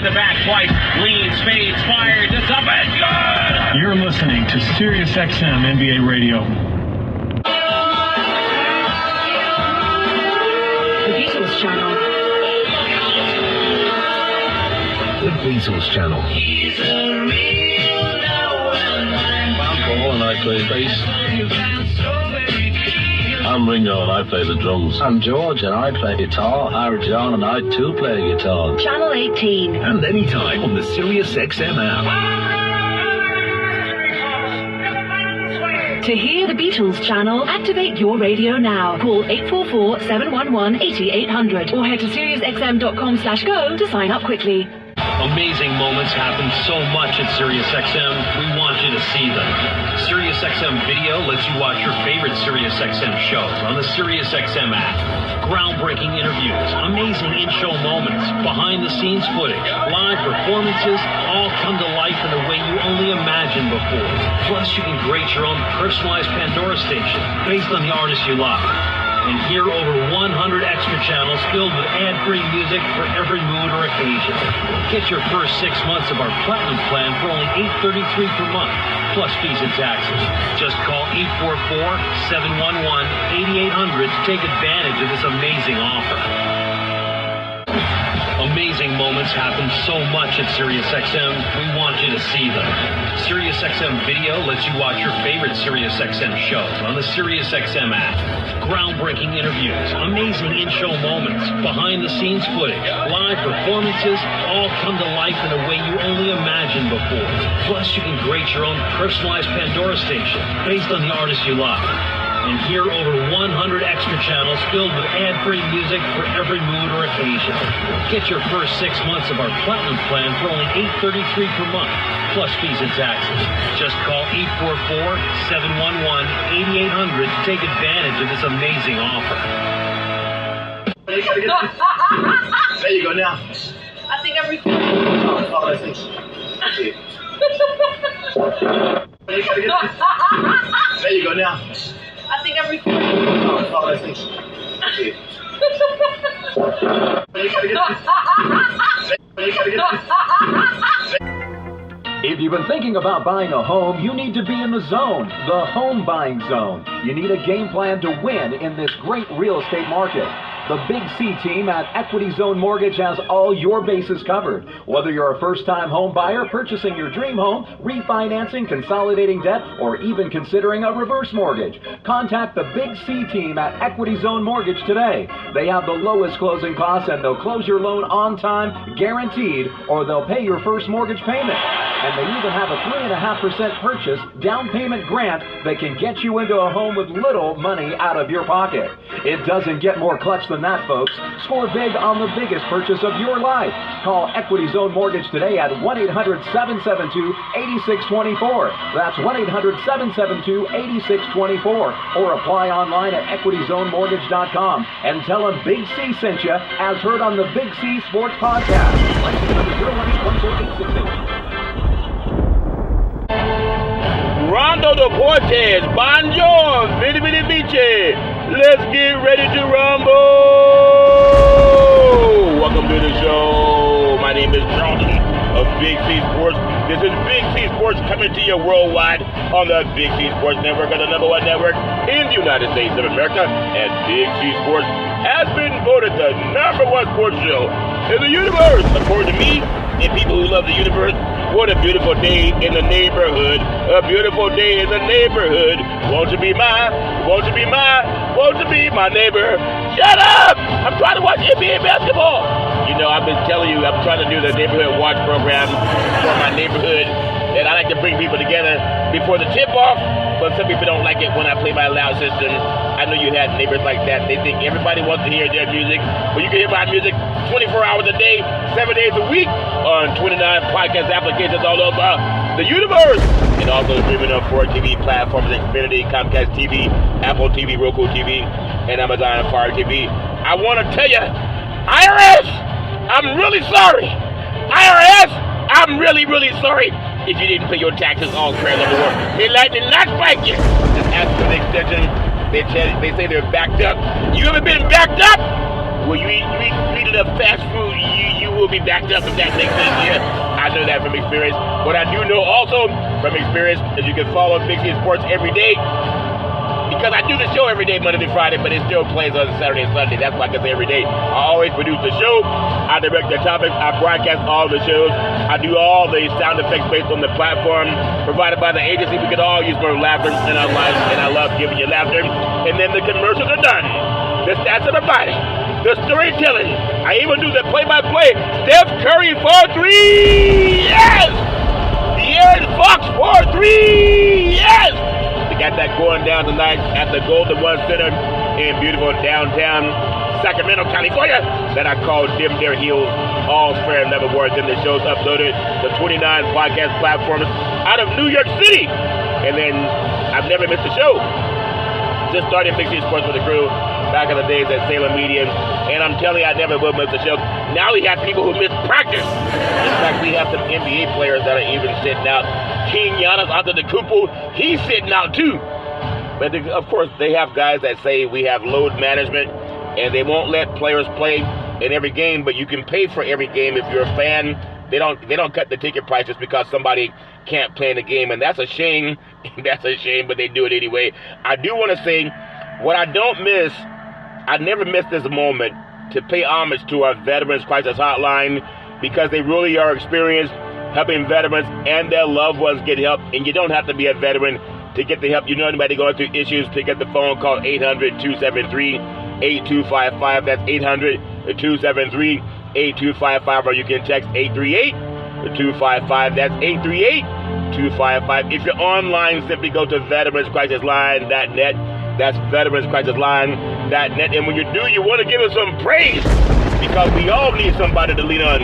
to back twice. Leans, fades, fires. It's up and good. You're listening to Sirius XM NBA Radio. The Beatles Channel. The Beatles Channel. I'm Paul and I play bass. I'm Ringo and I play the drums. I'm George and I play guitar. I'm John and I too play guitar. Channel 18. And anytime on the Sirius XM app. To hear the Beatles Channel, activate your radio now. Call 844-711-8800 or head to SiriusXM.com/go to sign up quickly. Amazing moments happen so much at SiriusXM. We want you to see them. SiriusXM Video lets you watch your favorite SiriusXM shows on the SiriusXM app. Groundbreaking interviews, amazing in-show moments, behind-the-scenes footage, live performances, all come to life in a way you only imagined before. Plus, you can create your own personalized Pandora station based on the artists you love. And hear over 100 extra channels filled with ad-free music for every mood or occasion. Get your first 6 months of our Platinum plan for only $8.33 per month, plus fees and taxes. Just call 844-711-8800 to take advantage of this amazing offer. Amazing moments happen so much at SiriusXM. We want you to see them. SiriusXM Video lets you watch your favorite SiriusXM shows on the SiriusXM app. Groundbreaking interviews, amazing in-show moments, behind-the-scenes footage, live performances, all come to life in a way you only imagined before. Plus, you can create your own personalized Pandora station based on the artists you love. And hear over 100 extra channels filled with ad-free music for every mood or occasion. Get your first 6 months of our Platinum plan for only $8.33 per month, plus fees and taxes. Just call 844-711-8800 to take advantage of this amazing offer. There you go now. I think I'm recording. Oh, I think. There you go now. I think I'm recording. Oh, I think. If you've been thinking about buying a home, you need to be in the zone, the home buying zone. You need a game plan to win in this great real estate market. The Big C team at Equity Zone Mortgage has all your bases covered. Whether you're a first-time home buyer, purchasing your dream home, refinancing, consolidating debt, or even considering a reverse mortgage, contact the Big C team at Equity Zone Mortgage today. They have the lowest closing costs and they'll close your loan on time, guaranteed, or they'll pay your first mortgage payment. And they even have a 3.5% purchase down payment grant that can get you into a home with little money out of your pocket. It doesn't get more clutch than that, folks. Score big on the biggest purchase of your life. Call Equity Zone Mortgage today at 1-800-772-8624. That's 1-800-772-8624. Or apply online at EquityZoneMortgage.com and tell them Big C sent you, as heard on the Big C Sports Podcast. License number 0124868. Rondo Deportes, Bonjour, Vidi Vidi Vici. Let's get ready to rumble. Welcome to the show. My name is Charlie of Big C Sports. This is Big C Sports coming to you worldwide on the Big C Sports Network, on the #1 network in the United States of America. And Big C Sports has been voted the #1 sports show in the universe, according to me and people who love the universe. What a beautiful day in the neighborhood. A beautiful day in the neighborhood. Won't you be my neighbor? Shut up! I'm trying to watch NBA basketball. You know, I've been telling you, I'm trying to do the neighborhood watch program for my neighborhood. And I like to bring people together before the tip-off, but some people don't like it when I play my loud system. I know you had neighbors like that. They think everybody wants to hear their music, but you can hear my music 24 hours a day, 7 days a week on 29 podcast applications all over the universe. And also streaming on 4 TV platforms, Xfinity, Comcast TV, Apple TV, Roku TV, and Amazon Fire TV. I want to tell you, IRS, I'm really sorry. IRS, I'm really, really sorry. If you didn't pay your taxes on credit level 1, they like to not spike you. Just ask for the extension. They say they're backed up. You ever been backed up? When you eat enough fast food, you will be backed up, if that makes sense. Yeah, I know that from experience. What I do know also from experience is you can follow Big C Sports every day. Because I do the show every day, Monday through Friday, but it still plays on Saturday and Sunday. That's why I can say every day. I always produce the show. I direct the topics. I broadcast all the shows. I do all the sound effects based on the platform provided by the agency. We can all use more laughter in our lives, and I love giving you laughter. And then the commercials are done. The stats are provided. The storytelling. I even do the play-by-play. Steph Curry 4-3. Yes! De'Aaron Fox 4-3. Yes! Got that going down tonight at the Golden One Center in beautiful downtown Sacramento, California, that I call Dim Their Heels. All fair and never words. Then the show's uploaded to 29 podcast platforms out of New York City. And then I've never missed a show. Just started Big C Sports with the crew back in the days at Salem Media. And I'm telling you, I never will miss a show. Now we have people who miss practice. In fact, we have some NBA players that are even sitting out. King Giannis Antetokounmpo, he's sitting out too. But of course, they have guys that say we have load management, and they won't let players play in every game. But you can pay for every game if you're a fan. They don't cut the ticket price just because somebody can't play in the game, and that's a shame. That's a shame, but they do it anyway. I do want to say, what I don't miss, I never miss this moment to pay homage to our Veterans Crisis Hotline, because they really are experienced helping veterans and their loved ones get help. And you don't have to be a veteran to get the help. You know anybody going through issues, pick up the phone, call 800-273-8255. That's 800-273-8255. Or you can text 838-255. That's 838-255. If you're online, simply go to veteranscrisisline.net. That's veteranscrisisline.net. And when you do, you want to give us some praise, because we all need somebody to lean on.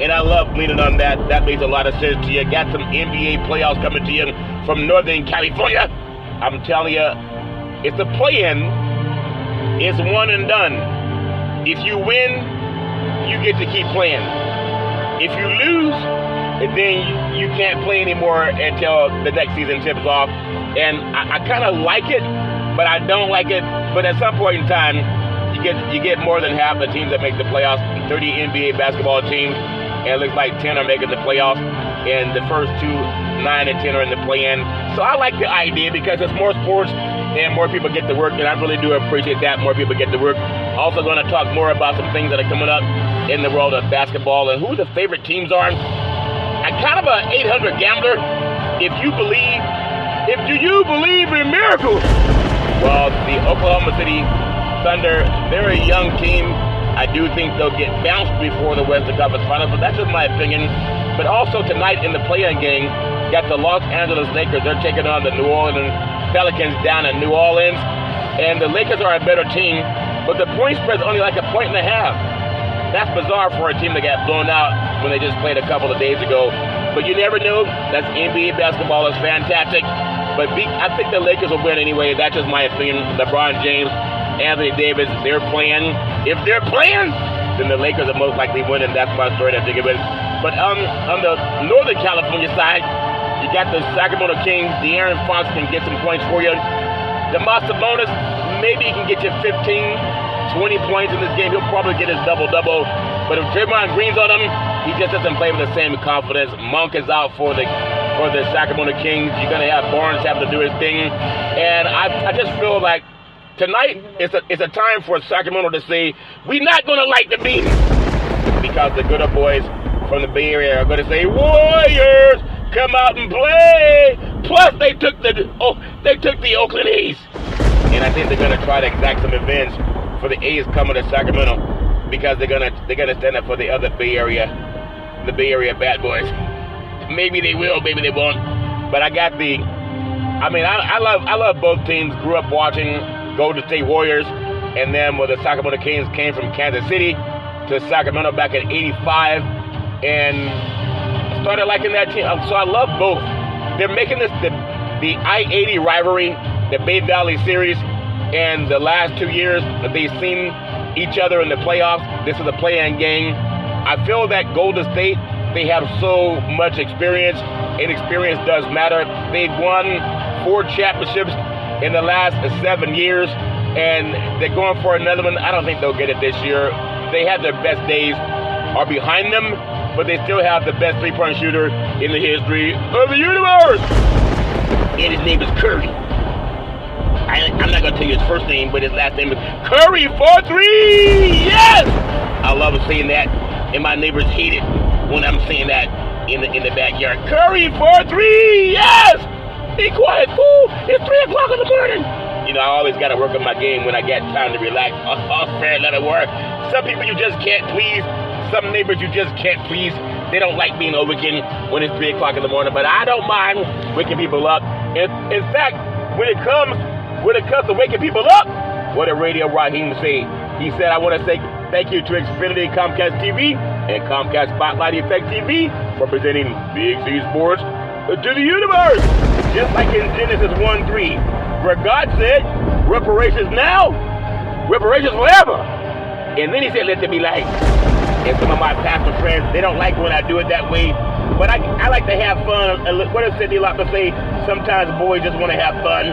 And I love leaning on that. That makes a lot of sense to you. Got some NBA playoffs coming to you from Northern California. I'm telling you, it's a play-in. It's one and done. If you win, you get to keep playing. If you lose, then you can't play anymore until the next season tips off. And I kind of like it, but I don't like it. But at some point in time, you get more than half the teams that make the playoffs. 30 NBA basketball teams. And it looks like 10 are making the playoffs, and the first two, 9 and 10, are in the play-in. So I like the idea because it's more sports and more people get to work, and I really do appreciate that. More people get to work. Also going to talk more about some things that are coming up in the world of basketball and who the favorite teams are. I'm kind of an 800 gambler. Do you believe in miracles? Well, the Oklahoma City Thunder, they're a young team. I do think they'll get bounced before the Western Conference Finals, but that's just my opinion. But also tonight in the play-in game, got the Los Angeles Lakers. They're taking on the New Orleans Pelicans down in New Orleans. And the Lakers are a better team, but the point spread's only like 1.5 points. That's bizarre for a team that got blown out when they just played a couple of days ago. But you never know. That's NBA basketball. Is fantastic. But I think the Lakers will win anyway. That's just my opinion. LeBron James, Anthony Davis, they're playing. If they're playing, then the Lakers are most likely winning. That's my story that I think of it. But on the Northern California side, you got the Sacramento Kings. De'Aaron Fox can get some points for you. Domas Sabonis, maybe he can get you 15, 20 points in this game. He'll probably get his double-double. But if Draymond Green's on him, he just doesn't play with the same confidence. Monk is out for the Sacramento Kings. You're going to have Barnes having to do his thing. And I just feel like tonight it's a time for Sacramento to say, we're not going to like the beat, because the good old boys from the Bay Area are going to say, Warriors, come out and play. Plus, they took the Oakland A's, and I think they're going to try to exact some revenge for the A's coming to Sacramento, because they're going to stand up for the other Bay Area bad boys. Maybe they will, maybe they won't. But I love both teams. Grew up watching Golden State Warriors, and then when the Sacramento Kings came from Kansas City to Sacramento back in '85, and started liking that team. So I love both. They're making this the I-80 rivalry, the Bay Valley series, and the last 2 years that they've seen each other in the playoffs. This is a play-in game. I feel that Golden State, they have so much experience, and experience does matter. They've won 4 championships in the last 7 years, and they're going for another one. I don't think they'll get it this year. they have their best days are behind them, but they still have the best three-point shooter in the history of the universe. And his name is Curry. I'm not going to tell you his first name, but his last name is Curry 4-3. Yes! I love saying that, and my neighbors hate it when I'm saying that in the backyard. Curry 4-3. Yes! Be quiet, fool. It's 3 o'clock in the morning. You know, I always got to work on my game when I get time to relax. Fair, let it work. Some people you just can't please. Some neighbors you just can't please. They don't like being awakened when it's 3 o'clock in the morning, but I don't mind waking people up. In fact, when it comes to waking people up, what did Radio Raheem say? He said, I want to say thank you to Xfinity Comcast TV and Comcast Spotlight Effect TV for presenting Big C Sports to the universe. Just like in Genesis 1:3, where God said, reparations now, reparations forever. And then he said, let there be light. And some of my pastor friends, they don't like when I do it that way. But I like to have fun. What does Cindy Lauper say? Sometimes boys just want to have fun.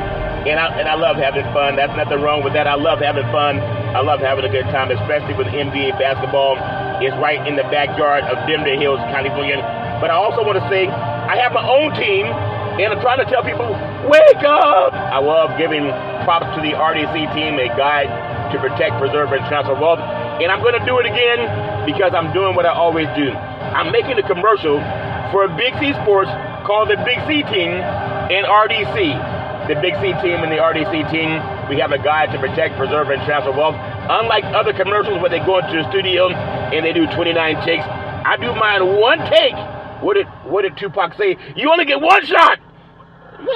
And I love having fun. That's nothing wrong with that. I love having fun. I love having a good time, especially with NBA basketball. It's right in the backyard of Denver Hills, California. But I also want to say, I have my own team, and I'm trying to tell people, wake up! I love giving props to the RDC team, a guide to protect, preserve, and transfer wealth. And I'm going to do it again because I'm doing what I always do. I'm making a commercial for Big C Sports called the Big C Team and RDC. The Big C Team and the RDC team, we have a guide to protect, preserve, and transfer wealth. Unlike other commercials where they go into the studio and they do 29 takes, I do mine one take. What did Tupac say? You only get one shot.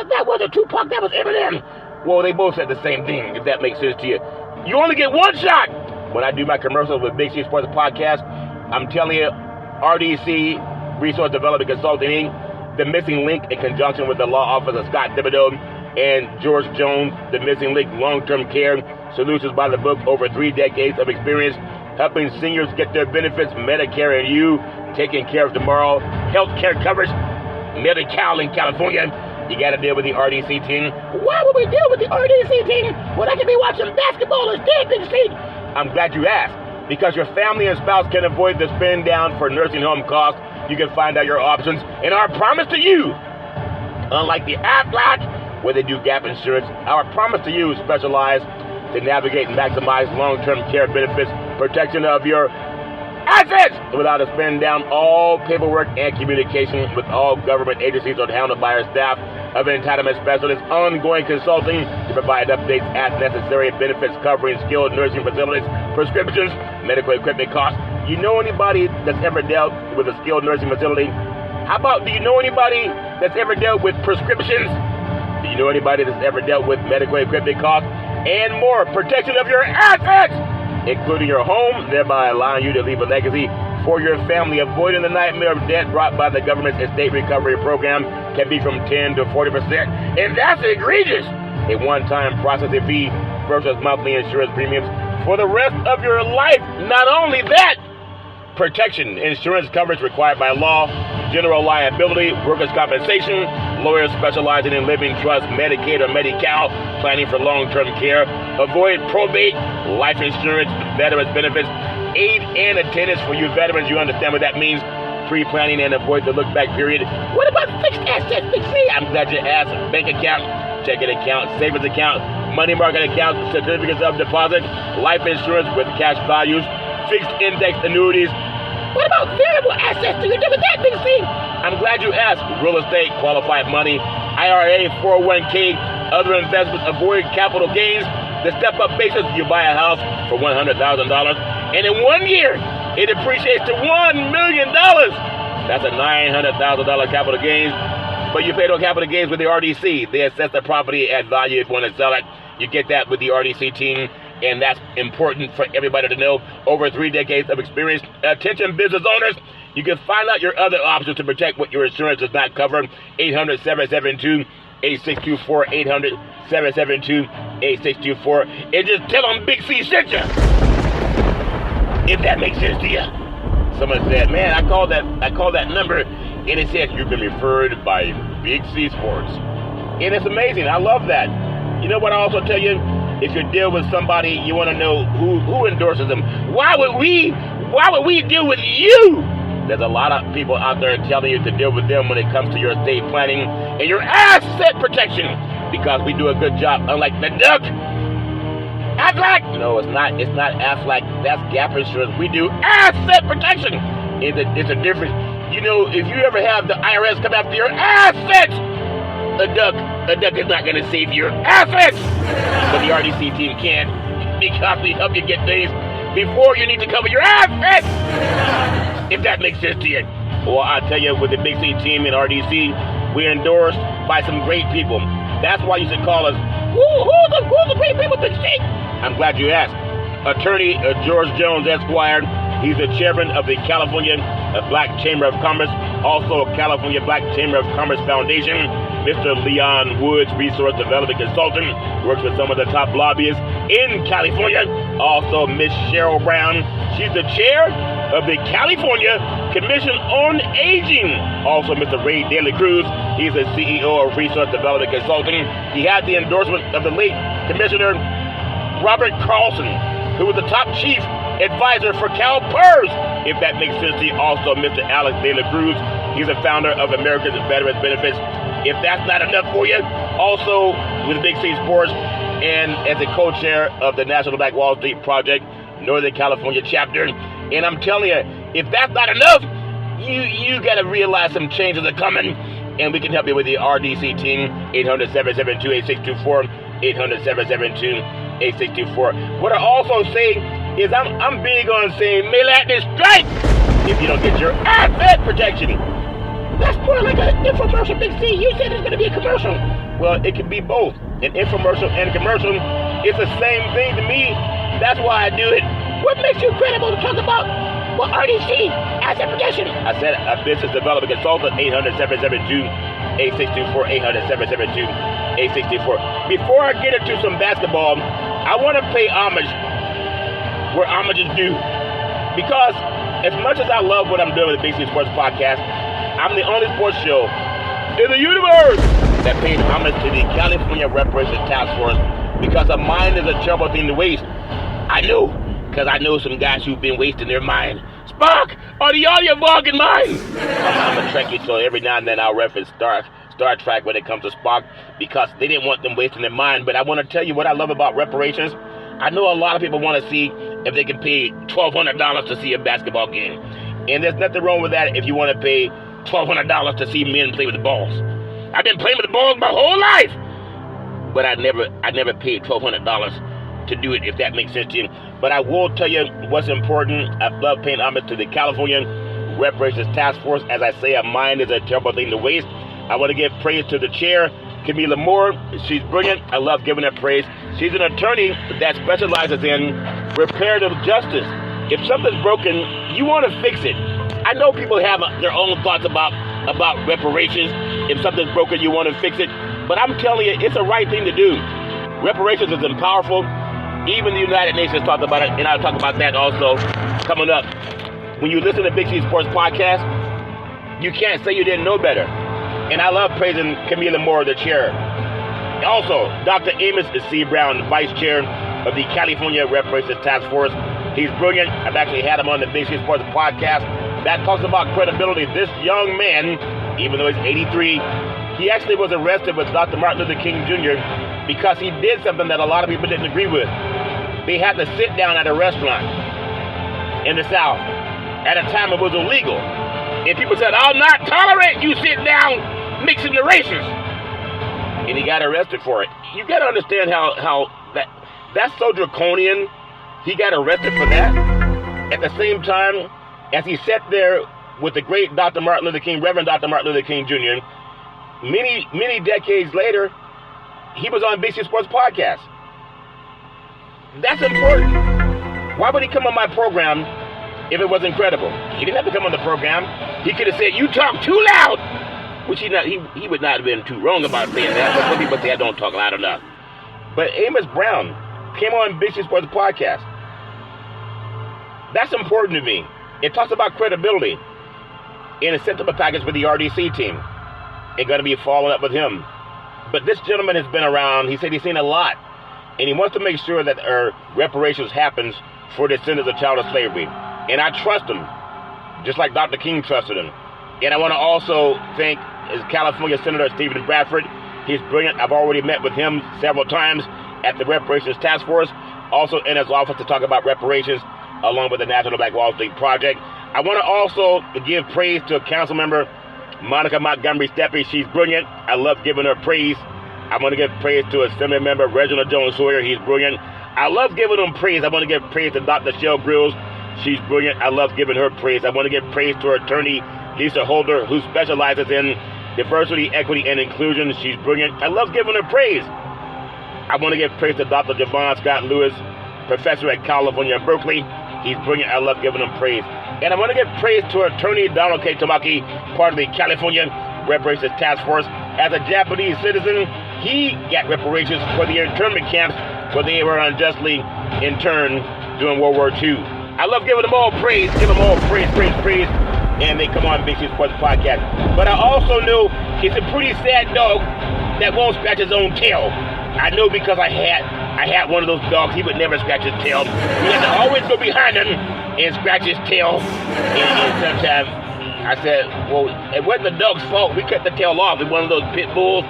That wasn't Tupac, that was Eminem. Well, they both said the same thing, if that makes sense to you. You only get one shot. When I do my commercials with Big C Sports Podcast, I'm telling you, RDC, Resource Development Consulting Inc., the missing link in conjunction with the law office of Scott Thibodeau and George Jones, the missing link long-term care solutions by the book, over 3 decades of experience helping seniors get their benefits, Medicare and you, taking care of tomorrow, health care coverage, Medi-Cal in California. You got to deal with the RDC team. Why would we deal with the RDC team when I could be watching basketball instead, Big C? I'm glad you asked, because your family and spouse can avoid the spend down for nursing home costs. You can find out your options and our promise to you. Unlike the Aflac, where they do gap insurance, our promise to you specialized to navigate and maximize long-term care benefits, protection of your assets without a spend down. All paperwork and communication with all government agencies are handled by our staff of entitlement specialists, ongoing consulting to provide updates as necessary, benefits covering skilled nursing facilities, prescriptions, medical equipment costs. You know anybody that's ever dealt with a skilled nursing facility? How about, do you know anybody that's ever dealt with prescriptions? Do you know anybody that's ever dealt with medical equipment costs and more? Protection of your assets, including your home, thereby allowing you to leave a legacy for your family. Avoiding the nightmare of debt brought by the government's estate recovery program can be from 10 to 40%, and that's egregious. A one-time processing fee versus monthly insurance premiums for the rest of your life. Not only that, protection, insurance coverage required by law, general liability, workers' compensation, lawyers specializing in living trust, Medicaid or Medi-Cal, planning for long-term care, avoid probate, life insurance, veterans benefits, aid and attendance for you veterans. You understand what that means? Pre-planning and avoid the look-back period. What about fixed assets, Big C? I'm glad you asked. Bank account, checking account, savings account, money market account, certificates of deposit, life insurance with cash values, fixed index annuities. What about variable assets? Do you do with that, Big C? I'm glad you asked. Real estate, qualified money, IRA, 401k, other investments, avoid capital gains. The step-up basis, you buy a house for $100,000, and in 1 year, it appreciates to $1 million. That's a $900,000 capital gains. But you pay no capital gains with the RDC. They assess the property at value if you want to sell it. You get that with the RDC team. And that's important for everybody to know. Over 3 decades of experience. Attention business owners, you can find out your other options to protect what your insurance does not cover. 800-772-8624, 800-772-8624. And just tell them Big C sent you. If that makes sense to you. Someone said, man, I called that number, and it says you've been referred by Big C Sports. And it's amazing. I love that. You know what I also tell you? if you deal with somebody, you want to know who endorses them. Why would we deal with you? There's a lot of people out there telling you to deal with them when it comes to your estate planning and your asset protection, because we do a good job. Unlike the duck, Aflac. No, it's not Aflac. That's Gap Insurance. We do asset protection. It's a difference. You know, if you ever have the IRS come after your assets, a duck is not going to save your assets. But the RDC team can, because we help you get things before you need to cover your assets. If that makes sense to you. Well, I tell you, with the Big C team in RDC, we're endorsed by some great people. That's why you should call us. Who's the great people, Big C? I'm glad you asked. Attorney George Jones, Esquire. He's the chairman of the California Black Chamber of Commerce, also California Black Chamber of Commerce Foundation. Mr. Leon Woods, Resource Development Consultant, works with some of the top lobbyists in California. Also, Miss Cheryl Brown, she's the chair of the California Commission on Aging. Also, Mr. Ray Daly Cruz, he's the CEO of Resource Development Consulting. He had the endorsement of the late Commissioner Robert Carlson, who was the top chief advisor for CalPERS, if that makes sense to you. Also, Mr. Alex De La Cruz, he's the founder of American Veterans Benefits. If that's not enough for you, also with Big C Sports and as a co-chair of the National Black Wall Street Project, Northern California chapter. And I'm telling you, if that's not enough, you got to realize some changes are coming, and we can help you with the RDC team, 800-772-8624, 800-772-8624. What I also say is I'm big on saying, may lightning strike if you don't get your asset protection. That's more like an infomercial, Big C. You said it's going to be a commercial. Well, it can be both. An infomercial and commercial. It's the same thing to me. That's why I do it. What makes you credible to talk about RDC, asset protection? I said a business development consultant, 800-772-8624, 800-772-8624. Before I get into some basketball, I want to pay homage where homage is due. Because as much as I love what I'm doing with the Big C Sports Podcast, I'm the only sports show in the universe that pays homage to the California Reparations Task Force, because a mind is a terrible thing to waste. I know, because I know some guys who've been wasting their mind. Spock, are the audio Vulcan mind? I'm a Trekkie, so every now and then I'll reference Star Trek when it comes to Spock, because they didn't want them wasting their mind. But I want to tell you what I love about reparations. I know a lot of people want to see if they can pay $1,200 to see a basketball game. And there's nothing wrong with that if you want to pay $1,200 to see men play with the balls. I've been playing with the balls my whole life, but I never paid $1,200 to do it, if that makes sense to you. But I will tell you what's important. I love paying homage to the California Reparations Task Force. As I say, a mind is a terrible thing to waste. I want to give praise to the chair, Camila Moore. She's brilliant. I love giving her praise. She's an attorney that specializes in reparative justice. If something's broken, you want to fix it. I know people have their own thoughts about reparations. If something's broken, you want to fix it. But I'm telling you, it's the right thing to do. Reparations is powerful. Even the United Nations talked about it, and I'll talk about that also coming up. When you listen to Big C Sports Podcast, you can't say you didn't know better. And I love praising Camila Moore, the chair. Also, Dr. Amos C. Brown, the vice chair of the California Reparations Task Force. He's brilliant. I've actually had him on the Big C Sports Podcast. That talks about credibility. This young man, even though he's 83, he actually was arrested with Dr. Martin Luther King Jr. because he did something that a lot of people didn't agree with. They had to sit down at a restaurant in the South at a time it was illegal. And people said, I'll not tolerate you sit down mixing the races. And he got arrested for it. You got to understand how that's so draconian. He got arrested for that. At the same time, as he sat there with the great Dr. Martin Luther King, Reverend Dr. Martin Luther King Jr., many decades later, he was on Big C Sports Podcast. That's important. Why would he come on my program if it wasn't credible? He didn't have to come on the program. He could have said, you talk too loud. Which he would not have been too wrong about saying that. But some people say I don't talk loud enough. But Amos Brown came on Big C Sports Podcast. That's important to me. It talks about credibility. And it sent up a package for the RDC team. It's going to be following up with him. But this gentleman has been around. He said he's seen a lot. and he wants to make sure that reparations happens for descendants of child slavery. And I trust him, just like Dr. King trusted him. And I want to also thank California Senator Stephen Bradford. He's brilliant. I've already met with him several times at the Reparations Task Force, also in his office to talk about reparations, along with the National Black Wall Street Project. I want to also give praise to Council Member Monica Montgomery Steppe. She's brilliant. I love giving her praise. I want to give praise to Assembly Member Reginald Jones Sawyer. He's brilliant. I love giving them praise. I want to give praise to Dr. Shell Grills. She's brilliant. I love giving her praise. I want to give praise to her attorney, Lisa Holder, who specializes in diversity, equity, and inclusion. She's brilliant. I love giving her praise. I want to give praise to Dr. Javon Scott Lewis, professor at California Berkeley. He's brilliant. I love giving him praise. And I want to give praise to Attorney Donald K. Tamaki, part of the California Reparations Task Force. As a Japanese citizen, he got reparations for the internment camps where they were unjustly interned during World War II. I love giving them all praise. Give them all praise. And they come on Big C Sports Podcast. But I also know it's a pretty sad dog that won't scratch his own tail. I know because I had one of those dogs. He would never scratch his tail. We had to always go behind him and scratch his tail. And sometimes I said, well, it wasn't the dog's fault. We cut the tail off. It's one of those pit bulls.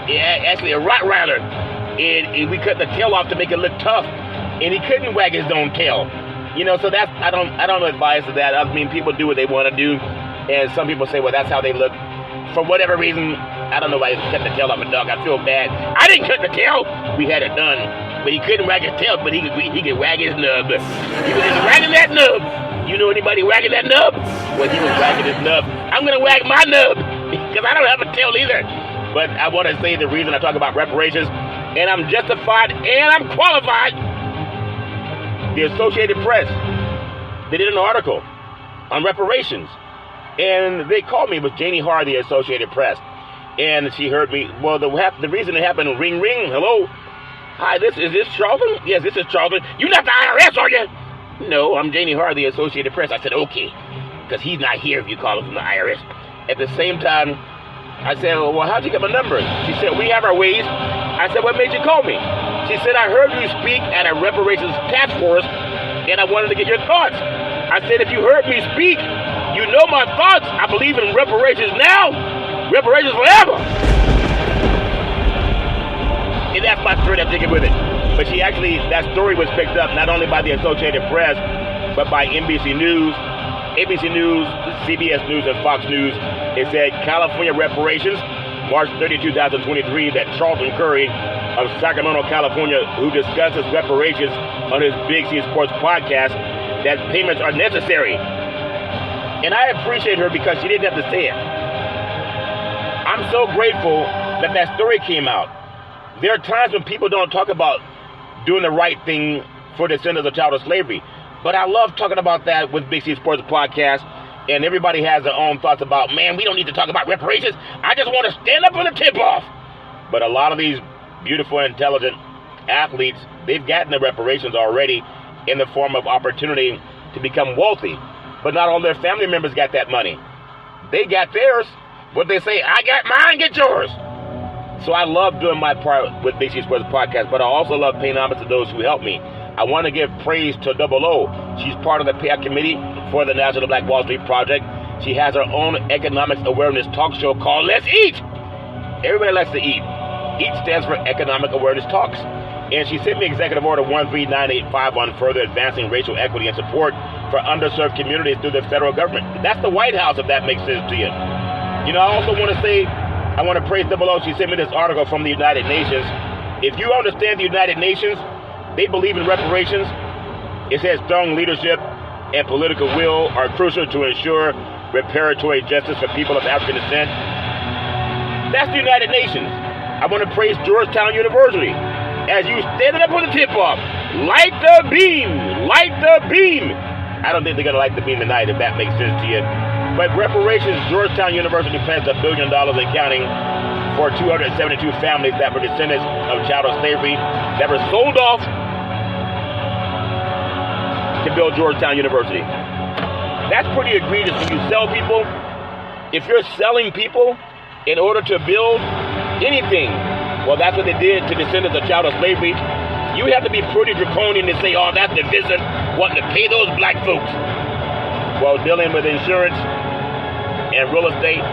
Yeah, actually a Rottweiler. And we cut the tail off to make it look tough. And he couldn't wag his own tail. You know, so that's I don't advise to that. I mean, people do what they want to do. And some people say, well, that's how they look. For whatever reason, I don't know why he cut the tail off a dog. I feel bad. I didn't cut the tail. We had it done. But he couldn't wag his tail, but he could wag his nub. He was just wagging that nub. You know anybody wagging that nub? Well, he was wagging his nub. I'm going to wag my nub because I don't have a tail either. But I want to say the reason I talk about reparations, and I'm justified and I'm qualified. The Associated Press, they did an article on reparations. And they called me. It was Janie Har, the Associated Press. And she heard me. Well, the reason it happened, ring, hello. Hi, is this Charlton? Yes, this is Charlton. You're not the IRS, are you? No, I'm Janie Har, the Associated Press. I said, okay, because he's not here if you call him from the IRS. At the same time, I said, well, how'd you get my number? She said, we have our ways. I said, what made you call me? She said, I heard you speak at a reparations task force, and I wanted to get your thoughts. I said, if you heard me speak, you know my thoughts. I believe in reparations now, reparations forever. And that's my story. I'm taking with it. But that story was picked up not only by the Associated Press, but by NBC News, ABC News, CBS News, and Fox News. It said California reparations, March 30, 2023, that Charlton Curry of Sacramento, California, who discusses reparations on his Big C Sports podcast, that payments are necessary. And I appreciate her because she didn't have to say it. I'm so grateful that story came out. There are times when people don't talk about doing the right thing for descendants of child slavery. But I love talking about that with Big C Sports Podcast. And everybody has their own thoughts about, man, we don't need to talk about reparations. I just want to stand up on the tip-off. But a lot of these beautiful, intelligent athletes, they've gotten the reparations already in the form of opportunity to become wealthy. But not all their family members got that money. They got theirs. What they say, I got mine, get yours. So I love doing my part with Big C Sports Podcast, but I also love paying homage to those who helped me. I want to give praise to Double O. She's part of the payout committee for the National Black Wall Street Project. She has her own economics awareness talk show called Let's Eat. Everybody likes to eat. EAT stands for Economic Awareness Talks. And she sent me Executive Order 13985 on further advancing racial equity and support for underserved communities through the federal government. That's the White House, if that makes sense to you. You know, I also want to say, I want to praise Double O. She sent me this article from the United Nations. If you understand the United Nations, they believe in reparations. It says strong leadership and political will are crucial to ensure reparatory justice for people of African descent. That's the United Nations. I want to praise Georgetown University. As you standing up on the tip-off, light the beam, light the beam. I don't think they're going to light the beam tonight, if that makes sense to you. But reparations, Georgetown University plans $1 billion and counting for 272 families that were descendants of child slavery that were sold off to build Georgetown University. That's pretty egregious when you sell people. If you're selling people in order to build anything, well, that's what they did to descendants of child slavery. you have to be pretty draconian to say, oh, that's divisive, wanting to pay those black folks. Well, dealing with insurance and real estate,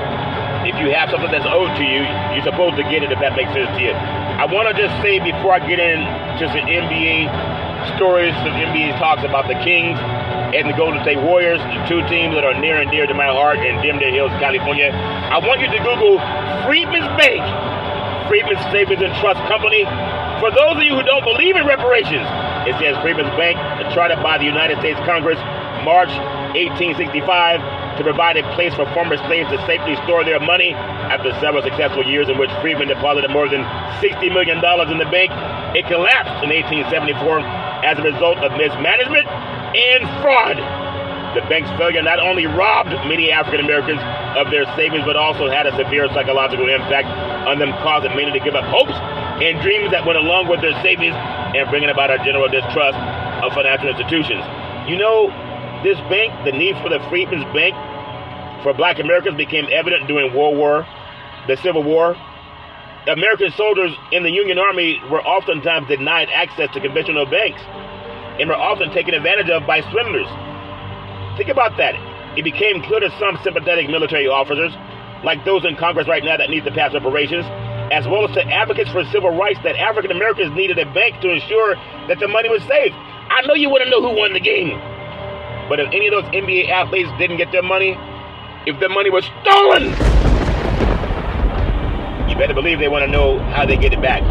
if you have something that's owed to you, you're supposed to get it if that makes sense to you. I want to just say before I get into some NBA stories, some NBA talks about the Kings and the Golden State Warriors, the two teams that are near and dear to my heart in Denver Hills, California. I want you to Google Freedman's Bank, Freedman's Savings and Trust Company. For those of you who don't believe in reparations, it says Freedman's Bank, chartered by the United States Congress, March 1865, to provide a place for former slaves to safely store their money. After several successful years in which Freedman deposited more than $60 million in the bank, it collapsed in 1874 as a result of mismanagement and fraud. The bank's failure not only robbed many African Americans of their savings, but also had a severe psychological impact on them, causing many to give up hopes and dreams that went along with their savings and bringing about a general distrust of financial institutions. You know, this bank, the need for the Freedman's Bank for black Americans became evident during the Civil War. American soldiers in the Union Army were oftentimes denied access to conventional banks and were often taken advantage of by swindlers. Think about that. It became clear to some sympathetic military officers, like those in Congress right now that need to pass reparations, as well as to advocates for civil rights, that African Americans needed a bank to ensure that the money was safe. I know you want to know who won the game. But if any of those NBA athletes didn't get their money, if their money was stolen, you better believe they want to know how they get it back.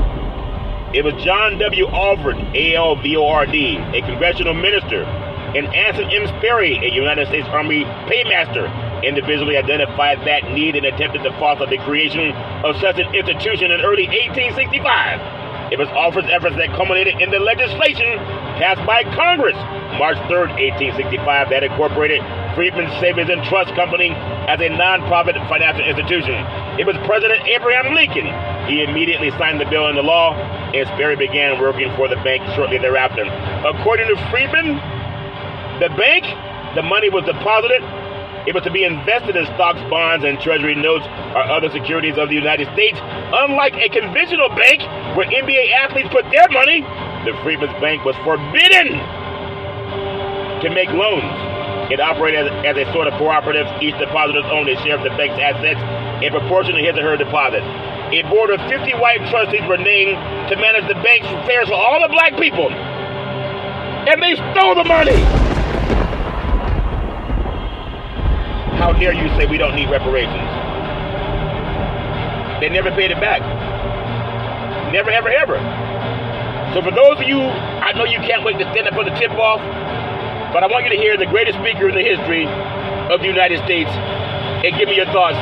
It was John W. Alvord, A-L-V-O-R-D, a congressional minister, and Anson M. Sperry, a United States Army paymaster, individually identified that need and attempted to foster the creation of such an institution in early 1865. It was Alford's efforts that culminated in the legislation passed by Congress March 3rd, 1865, that incorporated Freedman's Savings and Trust Company as a non-profit financial institution. It was President Abraham Lincoln. He immediately signed the bill into law, and Sperry began working for the bank shortly thereafter. According to Freedman, the bank, the money was deposited. It was to be invested in stocks, bonds, and treasury notes or other securities of the United States. Unlike a conventional bank where NBA athletes put their money, the Freedman's Bank was forbidden to make loans. It operated as a sort of cooperative. Each depositor owned a share of the bank's assets in proportion to his or her deposit. A board of 50 white trustees were named to manage the bank's affairs for all the black people. And they stole the money! How dare you say we don't need reparations? They never paid it back. Never, ever, ever. So for those of you, I know you can't wait to stand up for the tip-off, but I want you to hear the greatest speaker in the history of the United States and give me your thoughts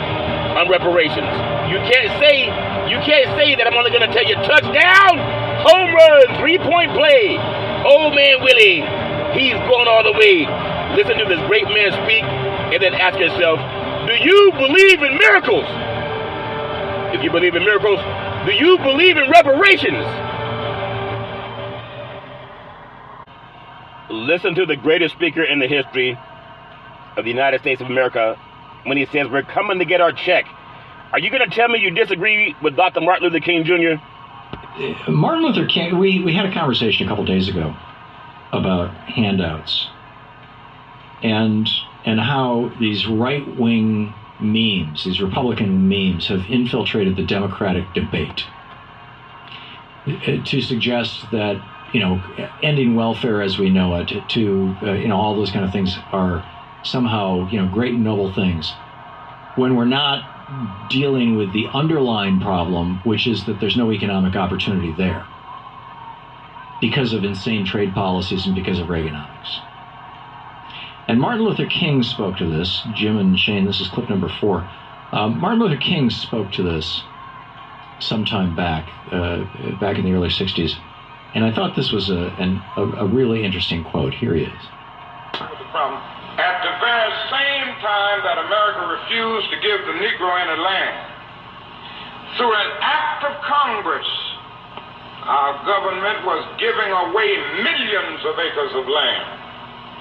on reparations. You can't say that I'm only going to tell you touchdown, home run, three-point play. Old man Willie, he's going all the way. Listen to this great man speak and then ask yourself, do you believe in miracles? If you believe in miracles, do you believe in reparations? Listen to the greatest speaker in the history of the United States of America when he says, we're coming to get our check. Are you going to tell me you disagree with Dr. Martin Luther King Jr.? Martin Luther King, we had a conversation a couple days ago about handouts and how these right-wing memes, these Republican memes, have infiltrated the Democratic debate to suggest that, ending welfare as we know it, all those kind of things are somehow, great and noble things, when we're not dealing with the underlying problem, which is that there's no economic opportunity there because of insane trade policies and because of Reaganomics. And Martin Luther King spoke to this. Jim and Shane, this is clip number 4. Martin Luther King spoke to this sometime back in the early 60s. And I thought this was a really interesting quote. Here he is. At the very same time that America refused to give the Negro any land, through an act of Congress, our government was giving away millions of acres of land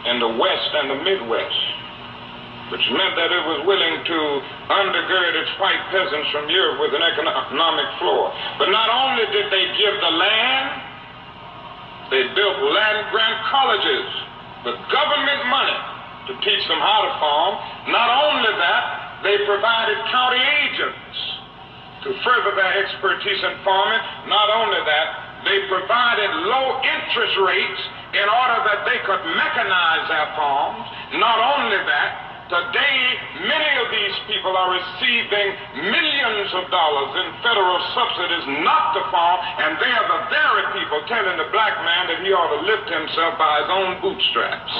in the West and the Midwest, which meant that it was willing to undergird its white peasants from Europe with an economic floor. But not only did they give the land, They built land-grant colleges with government money to teach them how to farm. Not only that, they provided county agents to further their expertise in farming. Not only that, they provided low interest rates in order that they could mechanize their farms. Not only that, today, many of these people are receiving millions of dollars in federal subsidies not to farm, and they are the very people telling the black man that he ought to lift himself by his own bootstraps.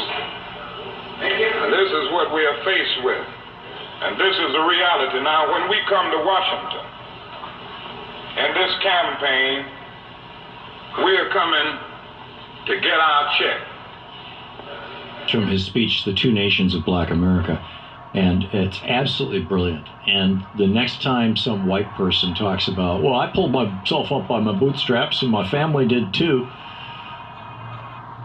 And this is what we are faced with. And this is the reality. Now, when we come to Washington, in this campaign, we are coming to get our check. From his speech, The Two Nations of Black America, and it's absolutely brilliant. And the next time some white person talks about, well, I pulled myself up by my bootstraps and my family did too,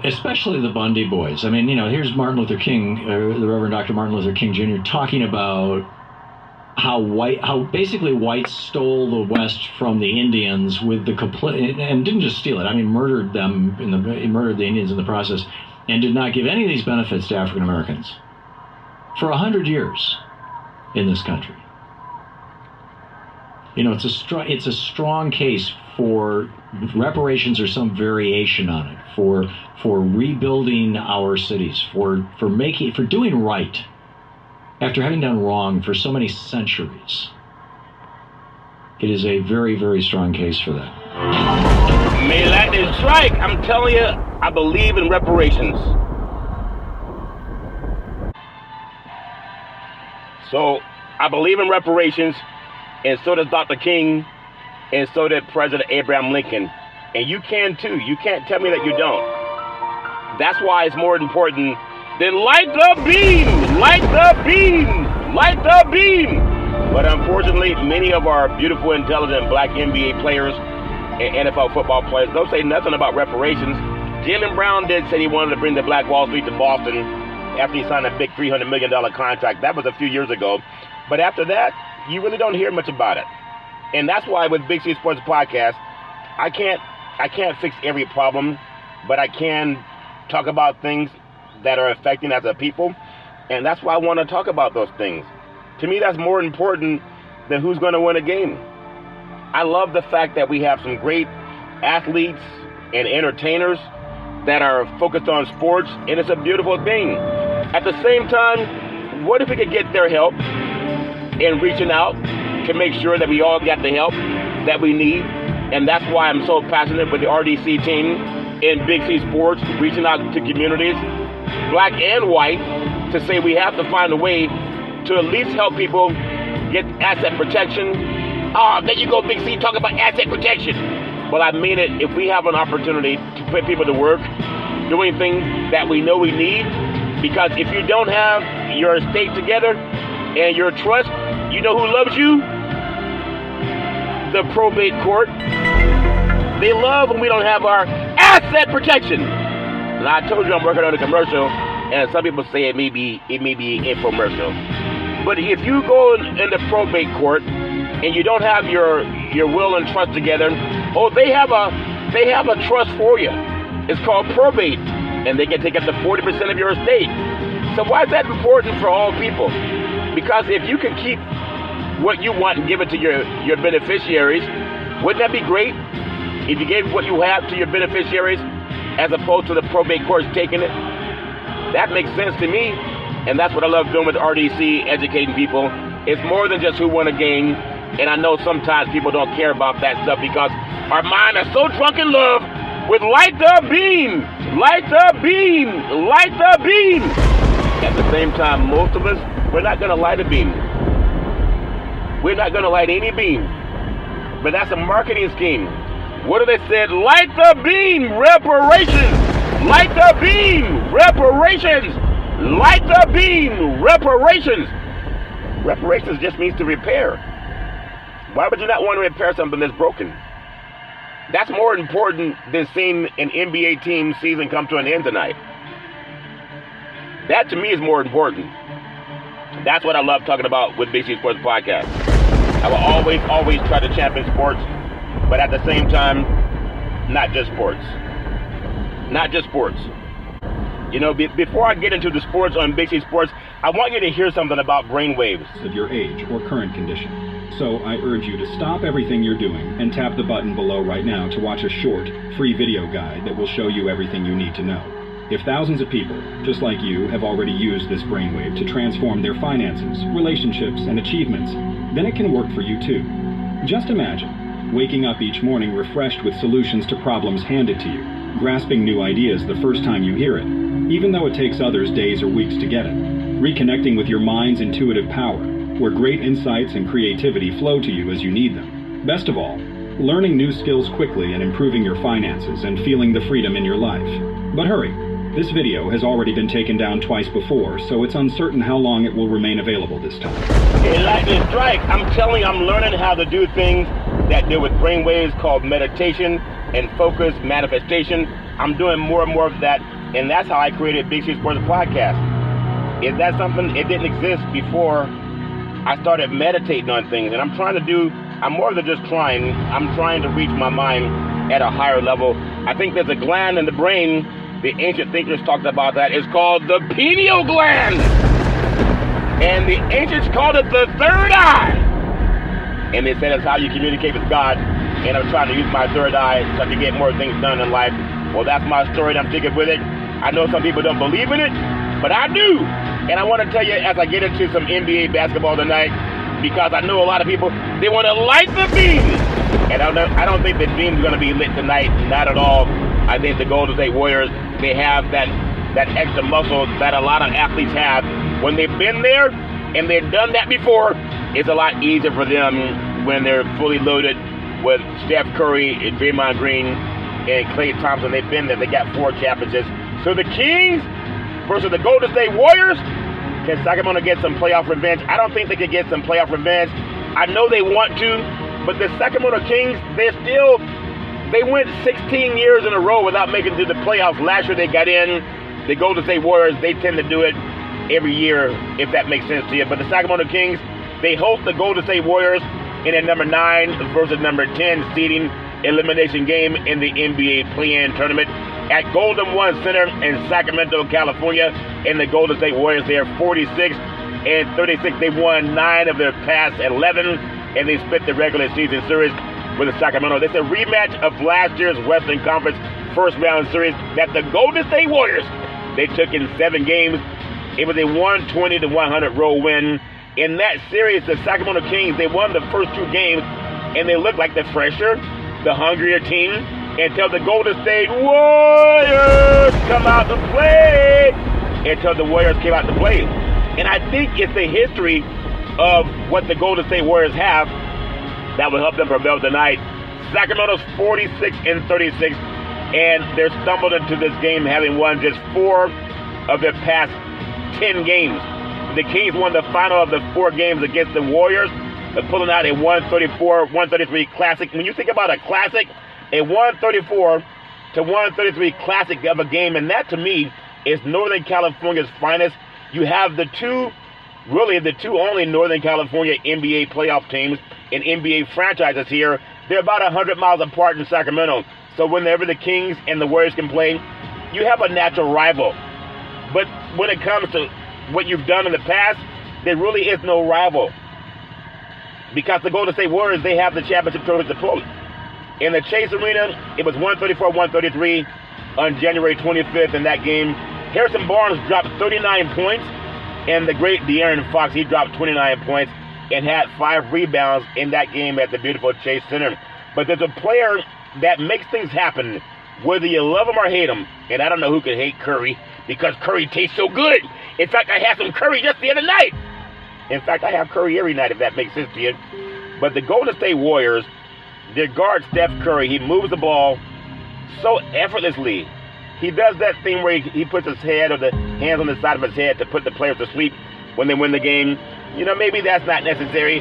especially the Bundy boys. I mean, here's Martin Luther King, the Reverend Dr. Martin Luther King Jr. talking about how basically whites stole the West from the Indians with the complete, and didn't just steal it, I mean murdered them, murdered the Indians in the process, and did not give any of these benefits to African Americans for 100 years in this country. It's a strong case for reparations or some variation on it, for rebuilding our cities, for doing right after having done wrong for so many centuries. It is a very, very strong case for that. May lightning strike! I'm telling you, I believe in reparations. So, I believe in reparations, and so does Dr. King, and so did President Abraham Lincoln. And you can too. You can't tell me that you don't. That's why it's more important than light the beam! Light the beam! Light the beam! But unfortunately, many of our beautiful, intelligent black NBA players and NFL football players don't say nothing about reparations. Jaylen Brown did say he wanted to bring the Black Wall Street to Boston after he signed a big $300 million contract. That was a few years ago. But after that, you really don't hear much about it. And that's why with Big C Sports Podcast, I can't fix every problem, but I can talk about things that are affecting us as a people. And that's why I want to talk about those things. To me, that's more important than who's going to win a game. I love the fact that we have some great athletes and entertainers that are focused on sports, and it's a beautiful thing. At the same time, what if we could get their help in reaching out to make sure that we all got the help that we need? And that's why I'm so passionate with the RDC team in Big C Sports, reaching out to communities, black and white, to say we have to find a way to at least help people get asset protection. There you go, Big C, talk about asset protection. Well, I mean it. If we have an opportunity to put people to work doing things that we know we need, because if you don't have your estate together and your trust, you know who loves you? The probate court. They love when we don't have our asset protection. And I told you I'm working on a commercial, and some people say it may be infomercial. But if you go in the probate court and you don't have your will and trust together, they have a trust for you. It's called probate, and they can take up to 40% of your estate. So why is that important for all people? Because if you can keep what you want and give it to your beneficiaries, wouldn't that be great? If you gave what you have to your beneficiaries as opposed to the probate courts taking it? That makes sense to me, and that's what I love doing with RDC, educating people. It's more than just who won a game, and I know sometimes people don't care about that stuff because our minds are so drunk in love with light the beam, light the beam, light the beam. At the same time, most of us, we're not going to light a beam. We're not going to light any beam. But that's a marketing scheme. What do they say? Light the beam, reparations. Light the beam, reparations. Light the beam, reparations. Reparations just means to repair. Why would you not want to repair something that's broken? That's more important than seeing an NBA team season come to an end tonight. That to me is more important. That's what I love talking about with BC Sports Podcast. I will always try to champion sports, but at the same time, not just sports. not just sports. You know, before I get into the sports on Big C Sports, I want you to hear something about brainwaves. Of your age or current condition. So I urge you to stop everything you're doing and tap the button below right now to watch a short, free video guide that will show you everything you need to know. If thousands of people, just like you, have already used this brainwave to transform their finances, relationships, and achievements, then it can work for you too. Just imagine waking up each morning refreshed with solutions to problems handed to you, grasping new ideas the first time you hear it, even though it takes others days or weeks to get it, reconnecting with your mind's intuitive power, where great insights and creativity flow to you as you need them. Best of all, learning new skills quickly and improving your finances and feeling the freedom in your life. But hurry, this video has already been taken down twice before, so it's uncertain how long it will remain available this time. Hey, lightning strike, I'm telling you, I'm learning how to do things that deal with brainwaves called meditation and focus, manifestation. I'm doing more and more of that, and that's how I created Big C Sports Podcast. Is that something? It didn't exist before I started meditating on things, and I'm more than just trying. I'm trying to reach my mind at a higher level. I think there's a gland in the brain, the ancient thinkers talked about that, it's called the pineal gland. And the ancients called it the third eye. And they said it's how you communicate with God. And I'm trying to use my third eye so I can get more things done in life. Well, that's my story, and I'm sticking with it. I know some people don't believe in it, but I do. And I want to tell you as I get into some NBA basketball tonight, because I know a lot of people, they want to light the beam. And I don't think the beam's going to be lit tonight, not at all. I think the Golden State Warriors, they have that extra muscle that a lot of athletes have. When they've been there and they've done that before, it's a lot easier for them when they're fully loaded with Steph Curry and Draymond Green and Klay Thompson. They've been there. They got 4 championships. So the Kings versus the Golden State Warriors, can Sacramento get some playoff revenge? I don't think they can get some playoff revenge. I know they want to, but the Sacramento Kings, they went 16 years in a row without making it to the playoffs. Last year they got in. The Golden State Warriors, they tend to do it every year, if that makes sense to you. But the Sacramento Kings, they host the Golden State Warriors in a number 9 versus number 10 seeding elimination game in the NBA play-in tournament at Golden One Center in Sacramento, California. And the Golden State Warriors, they are 46-36. They've won 9 of their past 11, and they split the regular season series with the Sacramento. It's a rematch of last year's Western Conference first round series that the Golden State Warriors, they took in 7 games. It was a 120-100 road win. In that series, the Sacramento Kings, they won the first 2 games, and they looked like the fresher, the hungrier team, until the Golden State Warriors come out to play. Until the Warriors came out to play. And I think it's the history of what the Golden State Warriors have that will help them prevail tonight. Sacramento's 46-36, and they're stumbled into this game having won just 4 of their past 10 games. The Kings won the final of the 4 games against the Warriors, pulling out a 134-133 classic. When you think about a classic, a 134-133 classic of a game, and that to me is Northern California's finest. You have the two only Northern California NBA playoff teams and NBA franchises here. They're about 100 miles apart in Sacramento. So whenever the Kings and the Warriors can play, you have a natural rival. But when it comes to what you've done in the past, there really is no rival. Because the Golden State Warriors, they have the championship trophy to float. In the Chase Arena, it was 134-133 on January 25th in that game. Harrison Barnes dropped 39 points, and the great De'Aaron Fox, he dropped 29 points and had 5 rebounds in that game at the beautiful Chase Center. But there's a player that makes things happen, whether you love him or hate him. And I don't know who could hate Curry, because Curry tastes so good. In fact, I had some Curry just the other night. In fact, I have Curry every night, if that makes sense to you. But the Golden State Warriors, their guard, Steph Curry, he moves the ball so effortlessly. He does that thing where he puts his head or the hands on the side of his head to put the players to sleep when they win the game. You know, maybe that's not necessary.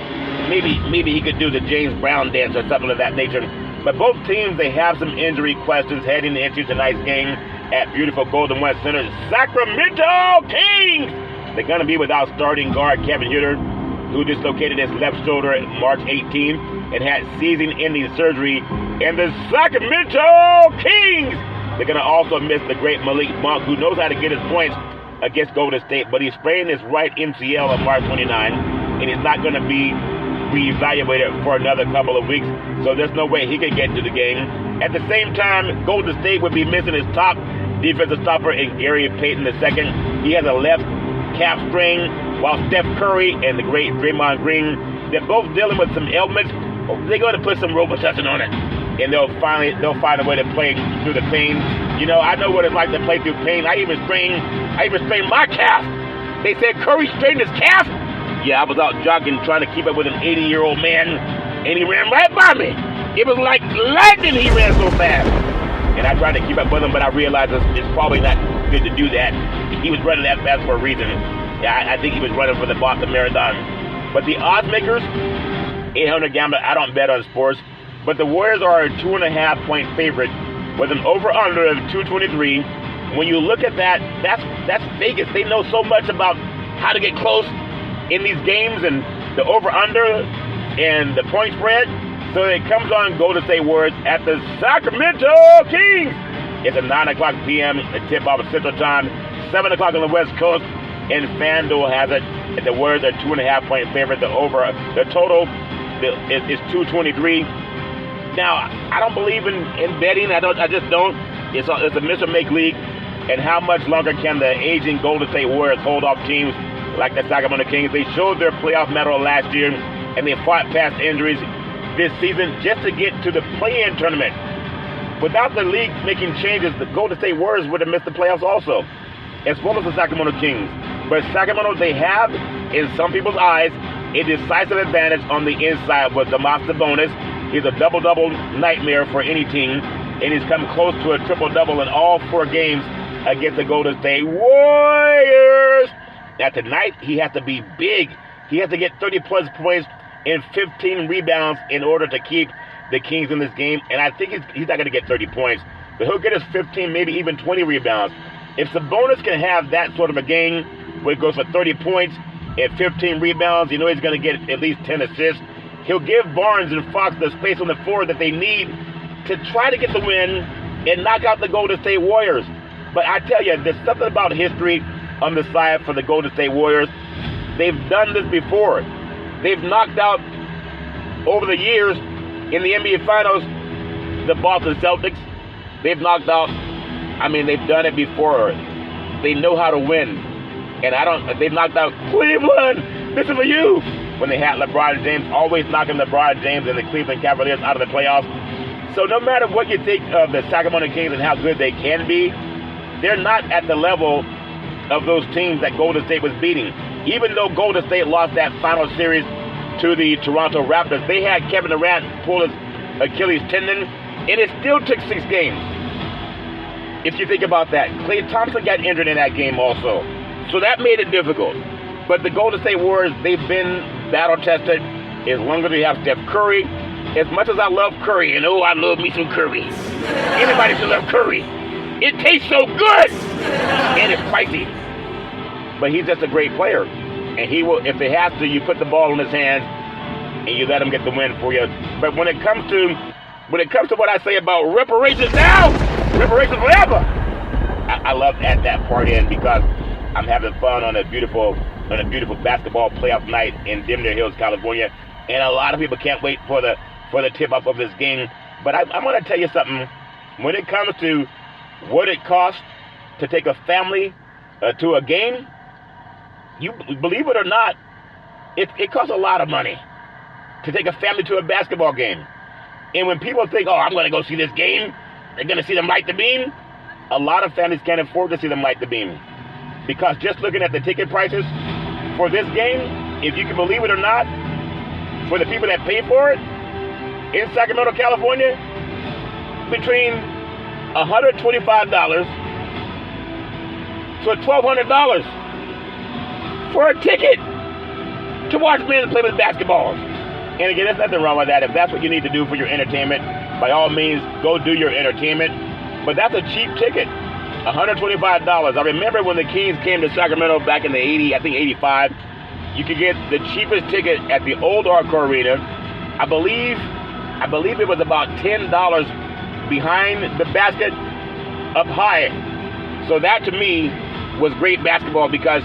Maybe he could do the James Brown dance or something of that nature. But both teams, they have some injury questions heading into tonight's game at beautiful Golden West Center. Sacramento Kings! They're going to be without starting guard Kevin Huerter, who dislocated his left shoulder March 18 and had season-ending surgery. And the Sacramento Kings, They're going to also miss the great Malik Monk, who knows how to get his points against Golden State, but he's spraining his right MCL on March 29, and he's not going to be reevaluated for another couple of weeks, so there's no way he can get to the game. At the same time, Golden State would be missing his top defensive stopper in Gary Payton II. He has a left calf strain, while Steph Curry and the great Draymond Green, they're both dealing with some ailments. They're going to put some Robitussin on it, and they'll find a way to play through the pain. You know, I know what it's like to play through pain. I even sprained my calf. They said Curry strained his calf. Yeah, I was out jogging trying to keep up with an 80-year-old man, and he ran right by me. It was like lightning, he ran so fast. And I tried to keep up with him, but I realized it's probably not good to do that. He was running that fast for a reason. Yeah, I think he was running for the Boston Marathon. But the odds makers, 800 gambler, I don't bet on sports, but the Warriors are a 2.5-point favorite with an over-under of 223. When you look at that, that's Vegas. They know so much about how to get close in these games and the over-under and the point spread. So it comes on Golden State Warriors at the Sacramento Kings. It's at 9 o'clock p.m. a tip-off Central Time, 7 o'clock on the West Coast, and FanDuel has it. And the Warriors are 2.5-point favorite. The total is 223. Now, I don't believe in betting. I just don't. It's a miss or make league. And how much longer can the aging Golden State Warriors hold off teams like the Sacramento Kings? They showed their playoff mettle last year, and they fought past injuries this season just to get to the play-in tournament. Without the league making changes, the Golden State Warriors would have missed the playoffs also, as well as the Sacramento Kings. But Sacramento, they have, in some people's eyes, a decisive advantage on the inside with Domas Sabonis. He's a double-double nightmare for any team, and he's come close to a triple-double in all 4 games against the Golden State Warriors. Now tonight, he has to be big. He has to get 30-plus points and 15 rebounds in order to keep the Kings in this game. And I think he's not going to get 30 points, but he'll get his 15, maybe even 20 rebounds. If Sabonis can have that sort of a game where he goes for 30 points and 15 rebounds, you know he's going to get at least 10 assists. He'll give Barnes and Fox the space on the floor that they need to try to get the win and knock out the Golden State Warriors. But I tell you, there's something about history on the side for the Golden State Warriors. They've done this before. They've knocked out, over the years, in the NBA Finals, the Boston Celtics. They've knocked out, they've done it before. They know how to win. And they've knocked out Cleveland. This is for you. When they had LeBron James, always knocking LeBron James and the Cleveland Cavaliers out of the playoffs. So no matter what you think of the Sacramento Kings and how good they can be, they're not at the level of those teams that Golden State was beating. Even though Golden State lost that final series to the Toronto Raptors, they had Kevin Durant pull his Achilles tendon, and it still took 6 games. If you think about that, Klay Thompson got injured in that game also. So that made it difficult. But the Golden State Warriors, they've been battle-tested as long as they have Steph Curry. As much as I love Curry, and I love me some Curry. Anybody should love Curry. It tastes so good, and it's pricey. But he's just a great player. And he will, if they have to, you put the ball in his hands, and you let him get the win for you. But when it comes to what I say about reparations now, reparations forever, I love at that part in because I'm having fun on a beautiful basketball playoff night in Dimner Hills, California, and a lot of people can't wait for the tip-off of this game. But I'm going to tell you something. When it comes to what it costs to take a family to a game, you believe it or not, it costs a lot of money to take a family to a basketball game. And when people think, I'm going to go see this game, they're going to see them light the beam, a lot of families can't afford to see them light the beam. Because just looking at the ticket prices for this game, if you can believe it or not, for the people that pay for it, in Sacramento, California, between $125 to $1,200 for a ticket to watch men play with basketballs. And again, there's nothing wrong with that. If that's what you need to do for your entertainment, by all means, go do your entertainment. But that's a cheap ticket. $125. I remember when the Kings came to Sacramento back in the 85, you could get the cheapest ticket at the old Arco Arena. I believe it was about $10 behind the basket up high. So that to me was great basketball because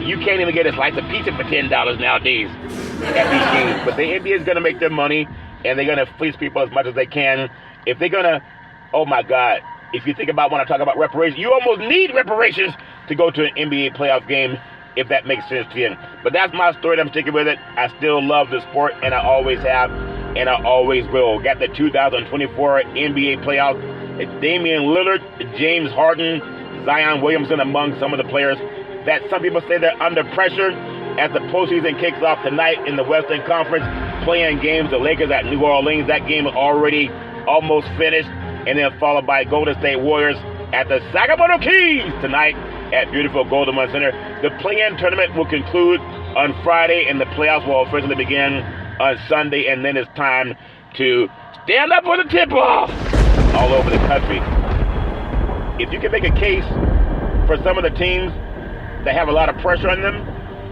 you can't even get a slice of pizza for $10 nowadays at these games. But the NBA is going to make their money, and they're going to fleece people as much as they can. If they're going to, oh my God, if you think about when I talk about reparations, you almost need reparations to go to an NBA playoff game, if that makes sense to you. But that's my story. I'm sticking with it. I still love the sport, and I always have, and I always will. Got the 2024 NBA playoffs. Damian Lillard, James Harden, Zion Williamson among some of the players that some people say they're under pressure as the postseason kicks off tonight in the Western Conference, playing games. The Lakers at New Orleans, that game is already almost finished, and then followed by Golden State Warriors at the Sacramento Kings tonight at beautiful Golden One Center. The play-in tournament will conclude on Friday, and the playoffs will officially begin on Sunday, and then it's time to stand up for the tip-off all over the country. If you can make a case for some of the teams that have a lot of pressure on them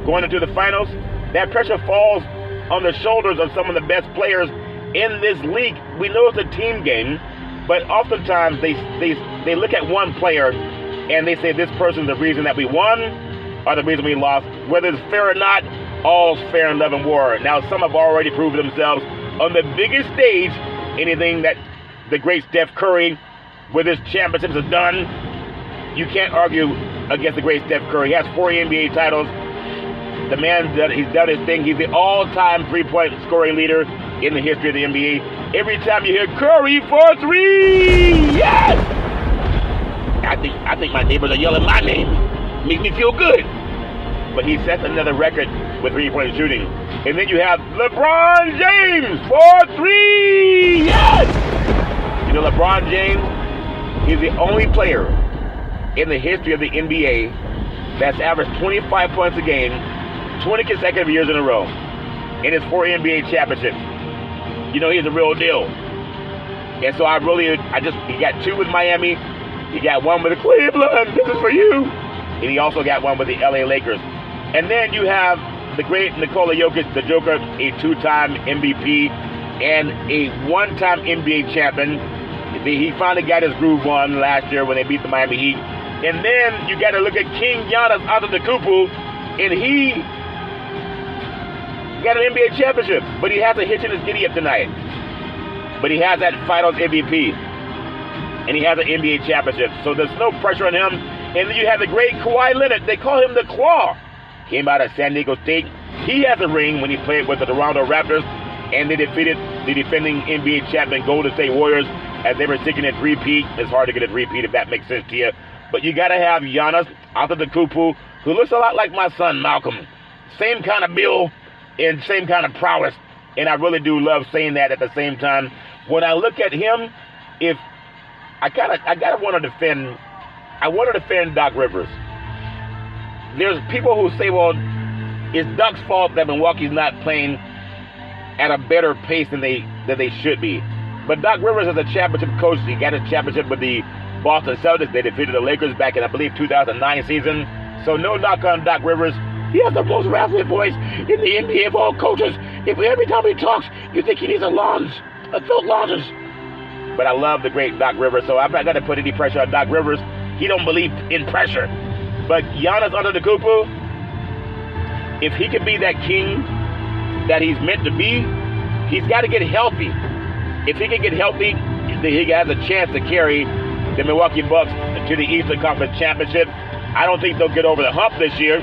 going into the finals, that pressure falls on the shoulders of some of the best players in this league. We know it's a team game, but oftentimes they look at one player and they say this person's the reason that we won or the reason we lost. Whether it's fair or not, all's fair in love and war. Now, some have already proved themselves on the biggest stage. Anything that the great Steph Curry with his championships has done, you can't argue against the great Steph Curry. He has 4 NBA titles. The man, he's done his thing. He's the all-time three-point scoring leader in the history of the NBA. Every time you hear Curry for 3, yes! I think my neighbors are yelling my name. Makes me feel good. But he sets another record with three-point shooting. And then you have LeBron James for 3, yes! You know, LeBron James, he's the only player in the history of the NBA that's averaged 25 points a game 20 consecutive years in a row in his 4 NBA championships. You know, he's a real deal. And so he got 2 with Miami. He got 1 with Cleveland. This is for you. And he also got 1 with the LA Lakers. And then you have the great Nikola Jokic, the Joker, a 2-time MVP and a 1-time NBA champion. He finally got his groove on last year when they beat the Miami Heat. And then you got to look at King Giannis Antetokounmpo, and he got an NBA championship, but he has a hitch in his giddy-up tonight. But he has that Finals MVP, and he has an NBA championship, so there's no pressure on him. And then you have the great Kawhi Leonard. They call him the Claw. Came out of San Diego State. He has a ring when he played with the Toronto Raptors, and they defeated the defending NBA champion Golden State Warriors as they were seeking a three-peat. It's hard to get a three-peat if that makes sense to you. But you got to have Giannis Antetokounmpo, who looks a lot like my son Malcolm. Same kind of build and same kind of prowess. And I really do love saying that at the same time. When I look at him, if I want to defend Doc Rivers. There's people who say, well, it's Doc's fault that Milwaukee's not playing at a better pace than they should be. But Doc Rivers is a championship coach. He got his championship with the Boston Celtics. They defeated the Lakers back in, I believe, 2009 season. So no knock on Doc Rivers. He has the most raspy voice in the NBA of all coaches. Every time he talks, you think he needs a Phil Launders. But I love the great Doc Rivers, so I'm not going to put any pressure on Doc Rivers. He don't believe in pressure. But Giannis Antetokounmpo, if he can be that king that he's meant to be, he's got to get healthy. If he can get healthy, then he has a chance to carry the Milwaukee Bucks to the Eastern Conference Championship. I don't think they'll get over the hump this year,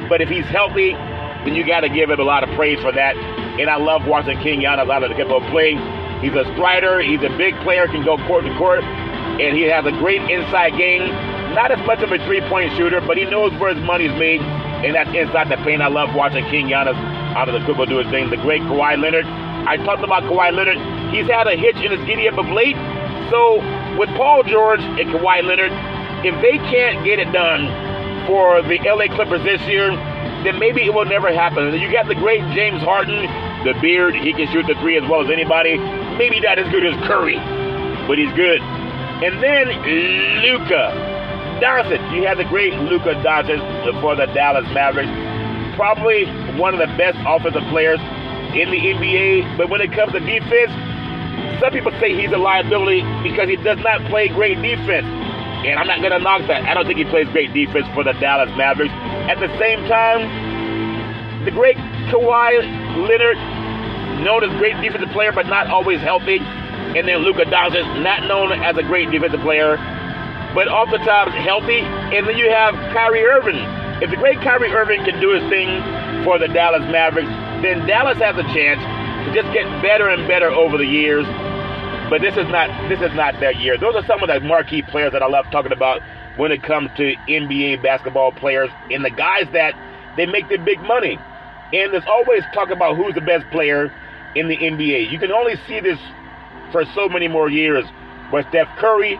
but if he's healthy, then you got to give him a lot of praise for that. And I love watching King Giannis Antetokounmpo play. He's a strider. He's a big player, can go court to court, and he has a great inside game. Not as much of a three-point shooter, but he knows where his money's made, and that's inside the paint. I love watching King Giannis Antetokounmpo do his thing. The great Kawhi Leonard. I talked about Kawhi Leonard. He's had a hitch in his giddy-up of late. So with Paul George and Kawhi Leonard, if they can't get it done for the LA Clippers this year, then maybe it will never happen. You got the great James Harden, the beard. He can shoot the three as well as anybody. Maybe not as good as Curry, but he's good. And then Luka Doncic. You have the great Luka Doncic for the Dallas Mavericks. Probably one of the best offensive players in the NBA. But when it comes to defense, some people say he's a liability because he does not play great defense. And I'm not going to knock that. I don't think he plays great defense for the Dallas Mavericks. At the same time, the great Kawhi Leonard, known as a great defensive player, but not always healthy. And then Luka Doncic, not known as a great defensive player, but oftentimes healthy. And then you have Kyrie Irving. If the great Kyrie Irving can do his thing for the Dallas Mavericks, then Dallas has a chance to just get better and better over the years. But this is not their year. Those are some of the marquee players that I love talking about when it comes to NBA basketball players and the guys that they make their big money. And there's always talk about who's the best player in the NBA. You can only see this for so many more years, where Steph Curry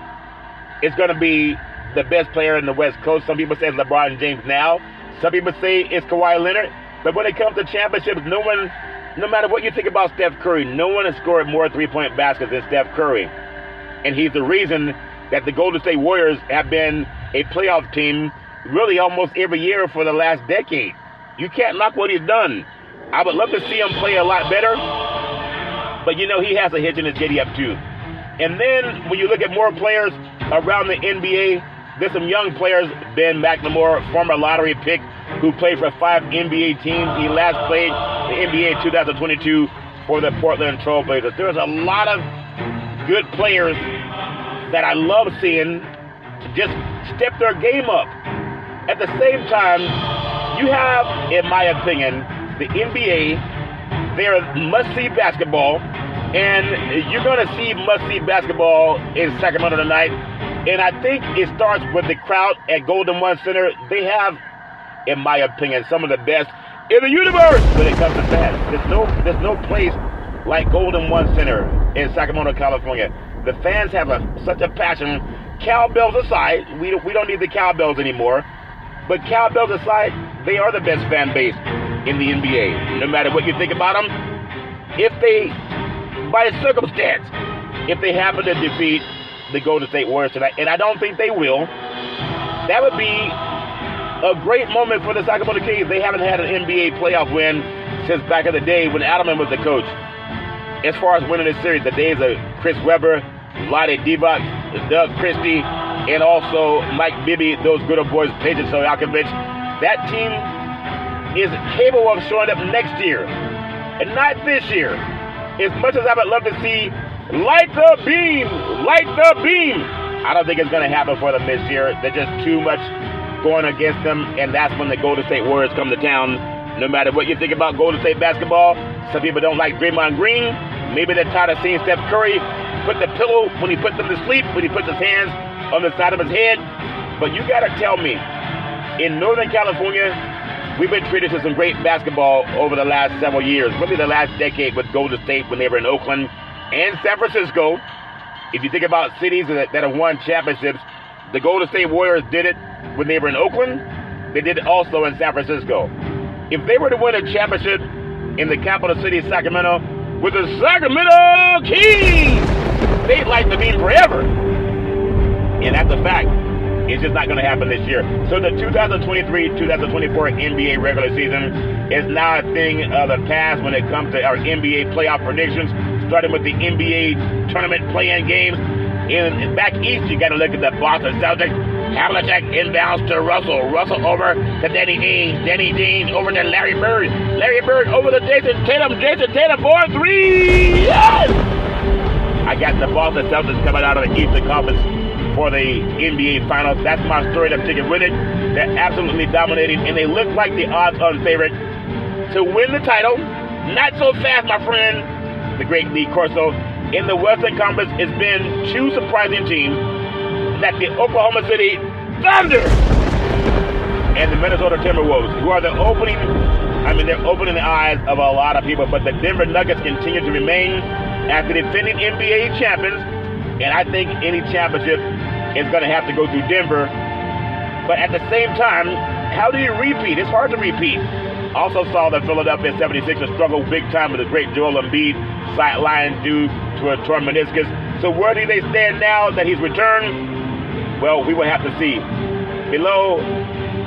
is going to be the best player in the West Coast. Some people say it's LeBron James now. Some people say it's Kawhi Leonard. But when it comes to championships, no matter what you think about Steph Curry, no one has scored more three-point baskets than Steph Curry. And he's the reason that the Golden State Warriors have been a playoff team really almost every year for the last decade. You can't knock what he's done. I would love to see him play a lot better, but he has a hitch in his giddy up too. And then when you look at more players around the NBA, there's some young players. Ben McLemore, former lottery pick, who played for 5 NBA teams. He last played the NBA in 2022 for the Portland Trail Blazers. There's a lot of good players that I love seeing just step their game up. At the same time, you have, in my opinion, the NBA, they're must-see basketball, and you're going to see must-see basketball in Sacramento tonight. And I think it starts with the crowd at Golden One Center. They have, in my opinion, some of the best in the universe when it comes to fans. There's no place like Golden One Center in Sacramento, California. The fans have such a passion. Cowbells aside, we don't need the cowbells anymore. But cowbells aside, they are the best fan base in the NBA. No matter what you think about them, if they, by circumstance, if they happen to defeat the Golden State Warriors tonight, and I don't think they will, that would be a great moment for the Sacramento Kings. They haven't had an NBA playoff win since back in the day when Adelman was the coach. As far as winning this series, the days of Chris Webber, Vlade Divac, Doug Christie, and also Mike Bibby, those good old boys, Peja Stojakovic, that team is capable of showing up next year, and not this year. As much as I would love to see light the beam, I don't think it's going to happen for them this year. There's just too much going against them, and that's when the Golden State Warriors come to town. No matter what you think about Golden State basketball, some people don't like Draymond Green. Maybe they're tired of seeing Steph Curry put the pillow when he puts them to sleep, when he puts his hands on the side of his head. But you got to tell me, in Northern California, we've been treated to some great basketball over the last several years, really the last decade with Golden State when they were in Oakland and San Francisco. If you think about cities that have won championships, the Golden State Warriors did it when they were in Oakland. They did it also in San Francisco. If they were to win a championship in the capital city of Sacramento with the Sacramento Kings, they'd light the beam forever. And that's a fact. It's just not going to happen this year. So the 2023-2024 NBA regular season is now a thing of the past when it comes to our NBA playoff predictions, starting with the NBA tournament play-in games. And back east, you got to look at the Boston Celtics. Havlicek inbounds to Russell. Russell over to Danny Ainge. Danny Ainge over to Larry Bird. Larry Bird over to Jason Tatum. Jason Tatum for 3. Yes! I got the Boston Celtics coming out of the Eastern Conference for the NBA Finals. That's my story that I'm taking with it. They're absolutely dominating, and they look like the odds-on favorite to win the title. Not so fast, my friend, the great Lee Corso. In the Western Conference, it's been 2 surprising teams. That's the Oklahoma City Thunder and the Minnesota Timberwolves, who are they're opening the eyes of a lot of people. But the Denver Nuggets continue to remain as the defending NBA champions. And I think any championship is going to have to go through Denver. But at the same time, how do you repeat? It's hard to repeat. Also saw the Philadelphia 76ers struggle big time with the great Joel Embiid sidelined due to a torn meniscus. So where do they stand now that he's returned? Well, we will have to see. Below,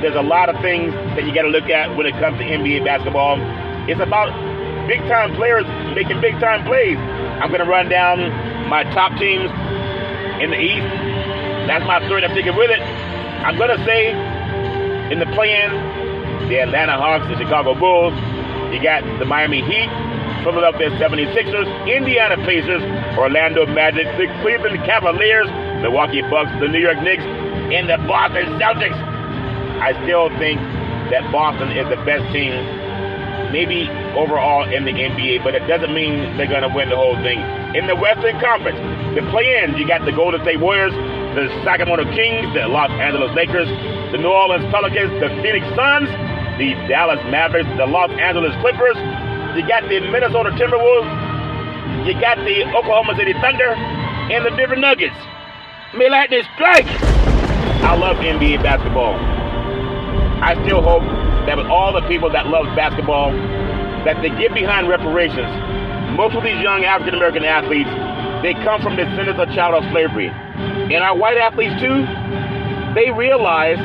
there's a lot of things that you got to look at when it comes to NBA basketball. It's about big-time players making big-time plays. I'm going to run down my top teams in the East. That's my story. I'm taking with it. I'm going to say in the play-in, the Atlanta Hawks, the Chicago Bulls, you got the Miami Heat, Philadelphia 76ers, Indiana Pacers, Orlando Magic, the Cleveland Cavaliers, Milwaukee Bucks, the New York Knicks, and the Boston Celtics. I still think that Boston is the best team, maybe overall in the NBA, but it doesn't mean they're going to win the whole thing. In the Western Conference, the play-in, you got the Golden State Warriors, the Sacramento Kings, the Los Angeles Lakers, the New Orleans Pelicans, the Phoenix Suns, the Dallas Mavericks, the Los Angeles Clippers. You got the Minnesota Timberwolves, you got the Oklahoma City Thunder, and the Denver Nuggets. May lightning strike! I love NBA basketball. I still hope that with all the people that love basketball, that they get behind reparations. Most of these young African-American athletes, they come from descendants of child slavery. And our white athletes too, they realize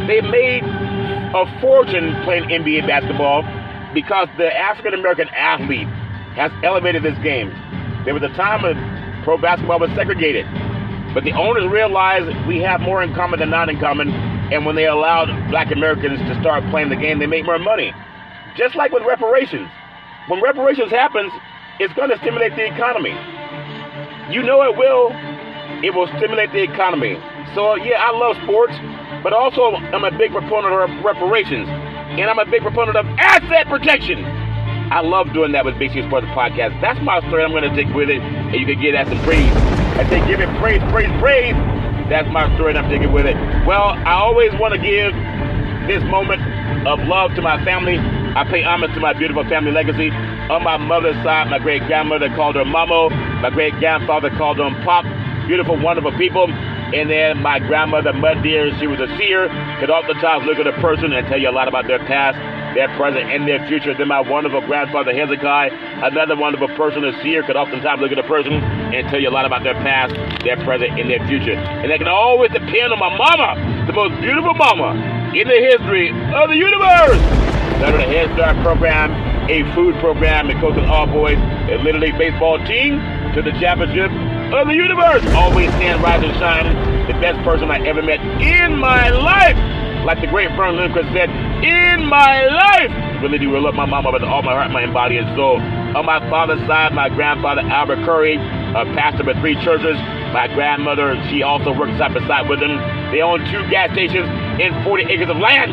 they made a fortune playing NBA basketball because the African-American athlete has elevated this game. There was a time when pro basketball was segregated, but the owners realized we have more in common than not in common, and when they allowed black Americans to start playing the game, they make more money. Just like with reparations. When reparations happens, it's going to stimulate the economy. You know it will. It will stimulate the economy. So yeah, I love sports, but also I'm a big proponent of reparations. And I'm a big proponent of asset protection. I love doing that with Big C Sports Podcast. That's my story. I'm going to take with it, and you can give that some praise. I say give it praise, praise, praise. That's my story, and I'm taking with it. Well, I always want to give this moment of love to my family. I pay homage to my beautiful family legacy. On my mother's side, my great-grandmother called her Mamo. My great-grandfather called them Pop. Beautiful, wonderful people. And then my grandmother, Mud Deer, she was a seer, could oftentimes look at a person and tell you a lot about their past, their present, and their future. Then my wonderful grandfather, Hezekiah, another wonderful person, a seer, could oftentimes look at a person and tell you a lot about their past, their present, and their future. And they can always depend on my mama, the most beautiful mama in the history of the universe. Started a Head Start program, a food program that coaches all boys, a Little League baseball team to the championship of the universe. Always stand, rise, and shine. The best person I ever met in my life. Like the great Vern Lindquist said, in my life. Really do love my mama with all my heart, mind, body, and soul. On my father's side, my grandfather, Albert Curry, a pastor with 3 churches. My grandmother, she also worked side by side with him. They own 2 gas stations and 40 acres of land.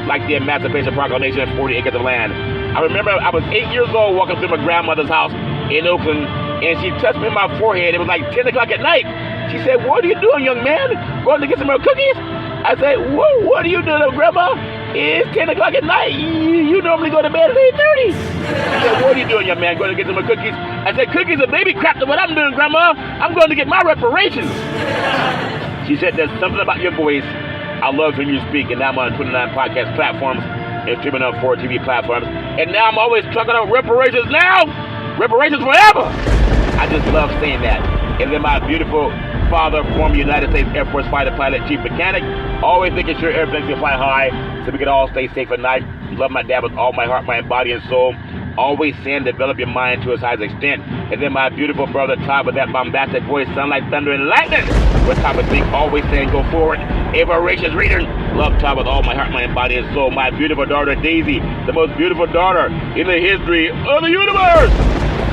Like the Emancipation Proclamation and 40 acres of land. I remember I was 8 years old walking through my grandmother's house in Oakland, and she touched me on my forehead. It was like 10 o'clock at night. She said, "What are you doing, young man? Going to get some more cookies?" I said, "Whoa, what are you doing, Grandma? It's 10 o'clock at night. You normally go to bed at 8:30. She said, "What are you doing, young man? Going to get some more cookies?" I said, "Cookies are baby crap to what I'm doing, Grandma. I'm going to get my reparations." She said, "There's something about your voice. I love when you speak." And now I'm on 29 podcast platforms and streaming on 4 TV platforms. And now I'm always talking about reparations now. Reparations forever. I just love saying that. And then my beautiful father, former United States Air Force fighter pilot, chief mechanic, always making sure everything can fly high so we can all stay safe at night. Love my dad with all my heart, mind, body, and soul. Always saying develop your mind to its highest extent. And then my beautiful brother Todd with that bombastic voice, sound like thunder and lightning. With Todd with Big, always saying go forward. A voracious reader. Love Todd with all my heart, mind, body, and soul. My beautiful daughter Daisy, the most beautiful daughter in the history of the universe.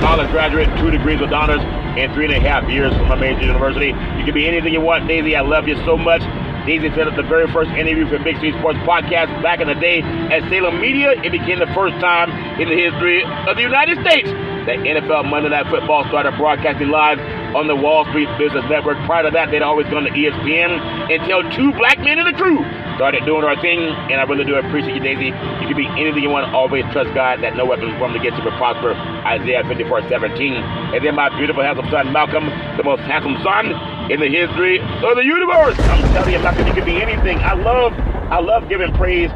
College graduate, 2 degrees with honors, and 3.5 years from a major university. You can be anything you want, Daisy. I love you so much. Daisy set up the very first interview for Big C Sports Podcast back in the day at Salem Media. It became the first time in the history of the United States that NFL Monday Night Football started broadcasting live on the Wall Street Business Network. Prior to that, they'd always gone to ESPN until 2 black men in the crew started doing our thing, and I really do appreciate you, Daisy. You can be anything you want. Always trust God that no weapon formed against you will prosper. Isaiah 54:17. And then my beautiful handsome son, Malcolm, the most handsome son in the history of the universe. I'm telling you, Malcolm, you can be anything. I love giving praise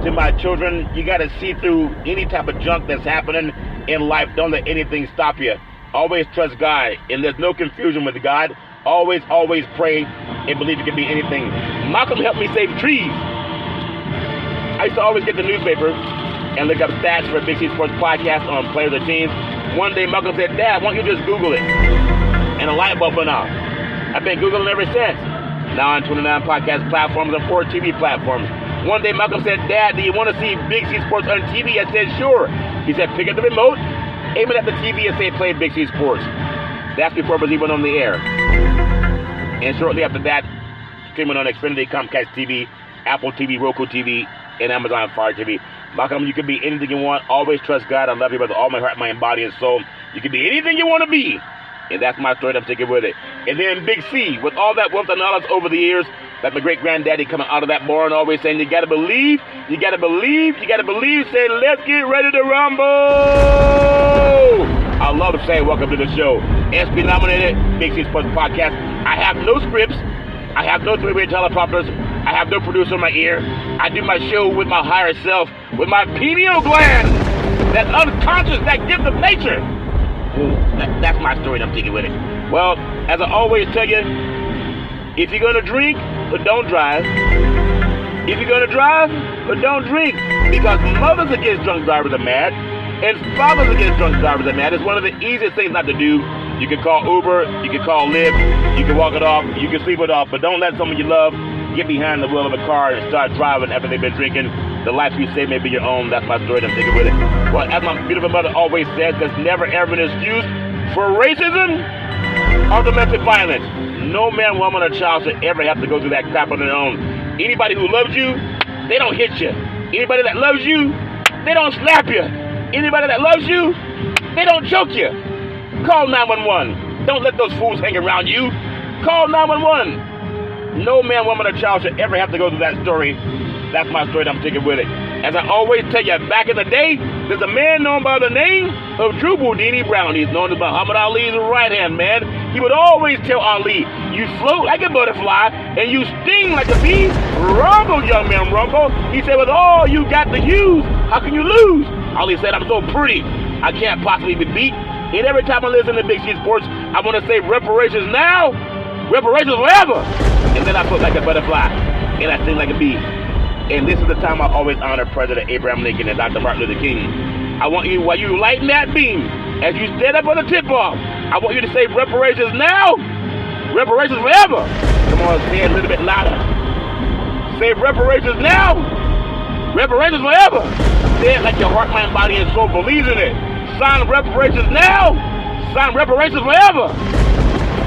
to my children. You got to see through any type of junk that's happening in life. Don't let anything stop you. Always trust God, and there's no confusion with God. Always pray and believe you can be anything. Malcolm helped me save trees. I used to always get the newspaper and look up stats for Big C Sports Podcast on players or teams. One day Malcolm said, "Dad, why don't you just Google it?" And a light bulb went off. I've been Googling ever since. Now on 29 podcast platforms and 4 TV platforms. One day Malcolm said, Dad, do you want to see Big C Sports on TV? I said, sure. He said, pick up the remote, aim it at the TV and say, play Big C Sports. That's before it was even on the air. And shortly after that, streaming on Xfinity, Comcast TV, Apple TV, Roku TV, and Amazon Fire TV. Malcolm, you can be anything you want. Always trust God. I love you with all my heart, mind, body, and soul. You can be anything you want to be. And that's my story. I'm taking with it. And then Big C, with all that wealth and knowledge over the years, like my great-granddaddy coming out of that barn always saying, you got to believe, you got to believe, you got to believe, saying, let's get ready to rumble. I love to say welcome to the show. SB nominated, Big C Sports Podcast. I have no scripts. I have no three-way teleprompters. I have no producer in my ear. I do my show with my higher self, with my pineal gland, that unconscious, that gift of nature. Ooh, that's my story, and I'm taking with it. Well, as I always tell you, if you're going to drink, but don't drive. If you're going to drive, but don't drink. Because mothers against drunk drivers are mad, and fathers against drunk drivers are mad. It's one of the easiest things not to do. You can call Uber, you can call Lyft, you can walk it off, you can sleep it off, but don't let someone you love get behind the wheel of a car and start driving after they've been drinking. The life you save may be your own. That's my story, and I'm taking with it. Well, as my beautiful mother always says, there's never ever an excuse for racism or domestic violence. No man, woman, or child should ever have to go through that crap on their own. Anybody who loves you, they don't hit you. Anybody that loves you, they don't slap you. Anybody that loves you, they don't choke you. Call 911. Don't let those fools hang around you. Call 911. No man, woman, or child should ever have to go through that story. That's my story, I'm taking with it. As I always tell you, back in the day, there's a man known by the name of Drew Boudini Brown. He's known as Muhammad Ali's right-hand man. He would always tell Ali, you float like a butterfly, and you sting like a bee. Rumble, young man, rumble. He said, with all you got to use, how can you lose? Ali said, I'm so pretty, I can't possibly be beat. And every time I listen to Big C Sports, I want to say reparations now, reparations forever. And then I float like a butterfly, and I sting like a bee. And this is the time I always honor President Abraham Lincoln and Dr. Martin Luther King. I want you, while you lighten that beam, as you stand up on the tip-off, I want you to say reparations now, reparations forever. Come on, say it a little bit louder. Say reparations now, reparations forever. Say it like your heart, mind, body, and soul believes in it. Sign reparations now, sign reparations forever.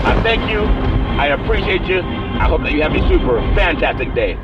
I thank you. I appreciate you. I hope that you have a super fantastic day.